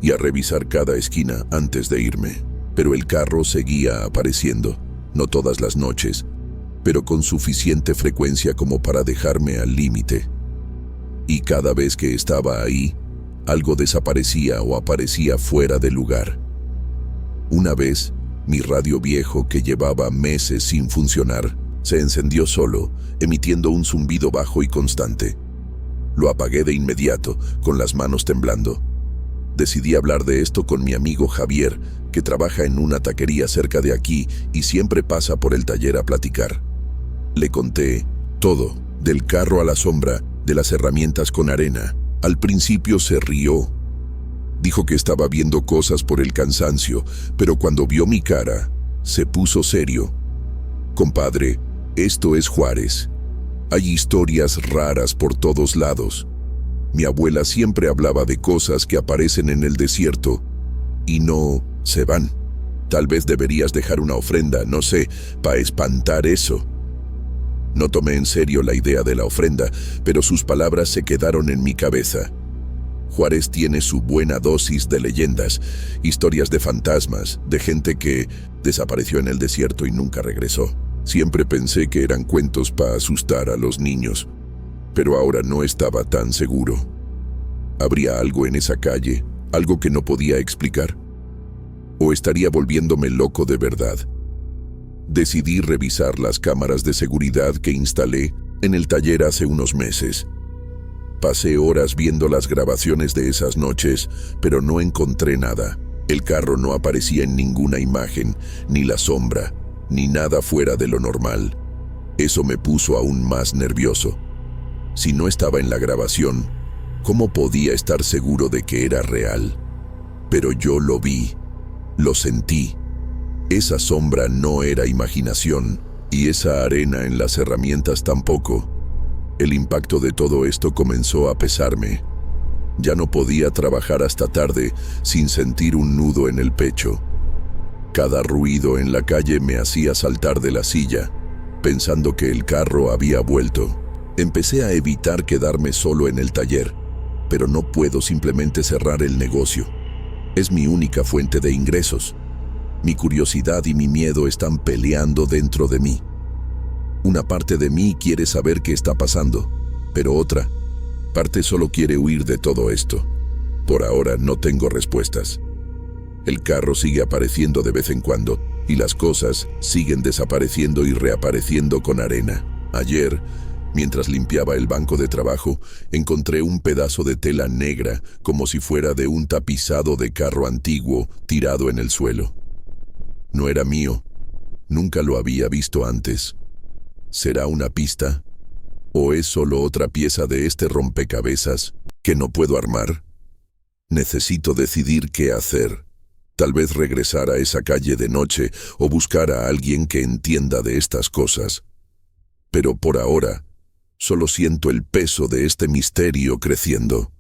y a revisar cada esquina antes de irme. Pero el carro seguía apareciendo, no todas las noches, pero con suficiente frecuencia como para dejarme al límite. Y cada vez que estaba ahí, algo desaparecía o aparecía fuera de lugar. Una vez, mi radio viejo, que llevaba meses sin funcionar, se encendió solo, emitiendo un zumbido bajo y constante. Lo apagué de inmediato, con las manos temblando. Decidí hablar de esto con mi amigo Javier, que trabaja en una taquería cerca de aquí y siempre pasa por el taller a platicar. Le conté todo, del carro a la sombra, de las herramientas con arena. Al principio se rió. Dijo que estaba viendo cosas por el cansancio, pero cuando vio mi cara, se puso serio. Compadre, esto es Juárez. Hay historias raras por todos lados. Mi abuela siempre hablaba de cosas que aparecen en el desierto y no se van. Tal vez deberías dejar una ofrenda, no sé, para espantar eso. No tomé en serio la idea de la ofrenda, pero sus palabras se quedaron en mi cabeza. Juárez tiene su buena dosis de leyendas, historias de fantasmas, de gente que desapareció en el desierto y nunca regresó. Siempre pensé que eran cuentos para asustar a los niños, pero ahora no estaba tan seguro. ¿Habría algo en esa calle, algo que no podía explicar? ¿O estaría volviéndome loco de verdad? Decidí revisar las cámaras de seguridad que instalé en el taller hace unos meses. Pasé horas viendo las grabaciones de esas noches, pero no encontré nada. El carro no aparecía en ninguna imagen, ni la sombra, ni nada fuera de lo normal. Eso me puso aún más nervioso. Si no estaba en la grabación, ¿cómo podía estar seguro de que era real? Pero yo lo vi, lo sentí. Esa sombra no era imaginación, y esa arena en las herramientas tampoco. El impacto de todo esto comenzó a pesarme. Ya no podía trabajar hasta tarde sin sentir un nudo en el pecho. Cada ruido en la calle me hacía saltar de la silla, pensando que el carro había vuelto. Empecé a evitar quedarme solo en el taller, pero no puedo simplemente cerrar el negocio. Es mi única fuente de ingresos. Mi curiosidad y mi miedo están peleando dentro de mí. Una parte de mí quiere saber qué está pasando, pero otra parte solo quiere huir de todo esto. Por ahora no tengo respuestas. El carro sigue apareciendo de vez en cuando, y las cosas siguen desapareciendo y reapareciendo con arena. Ayer, mientras limpiaba el banco de trabajo, encontré un pedazo de tela negra, como si fuera de un tapizado de carro antiguo, tirado en el suelo. No era mío. Nunca lo había visto antes. ¿Será una pista? ¿O es solo otra pieza de este rompecabezas que no puedo armar? Necesito decidir qué hacer. Tal vez regresar a esa calle de noche o buscar a alguien que entienda de estas cosas. Pero por ahora, solo siento el peso de este misterio creciendo.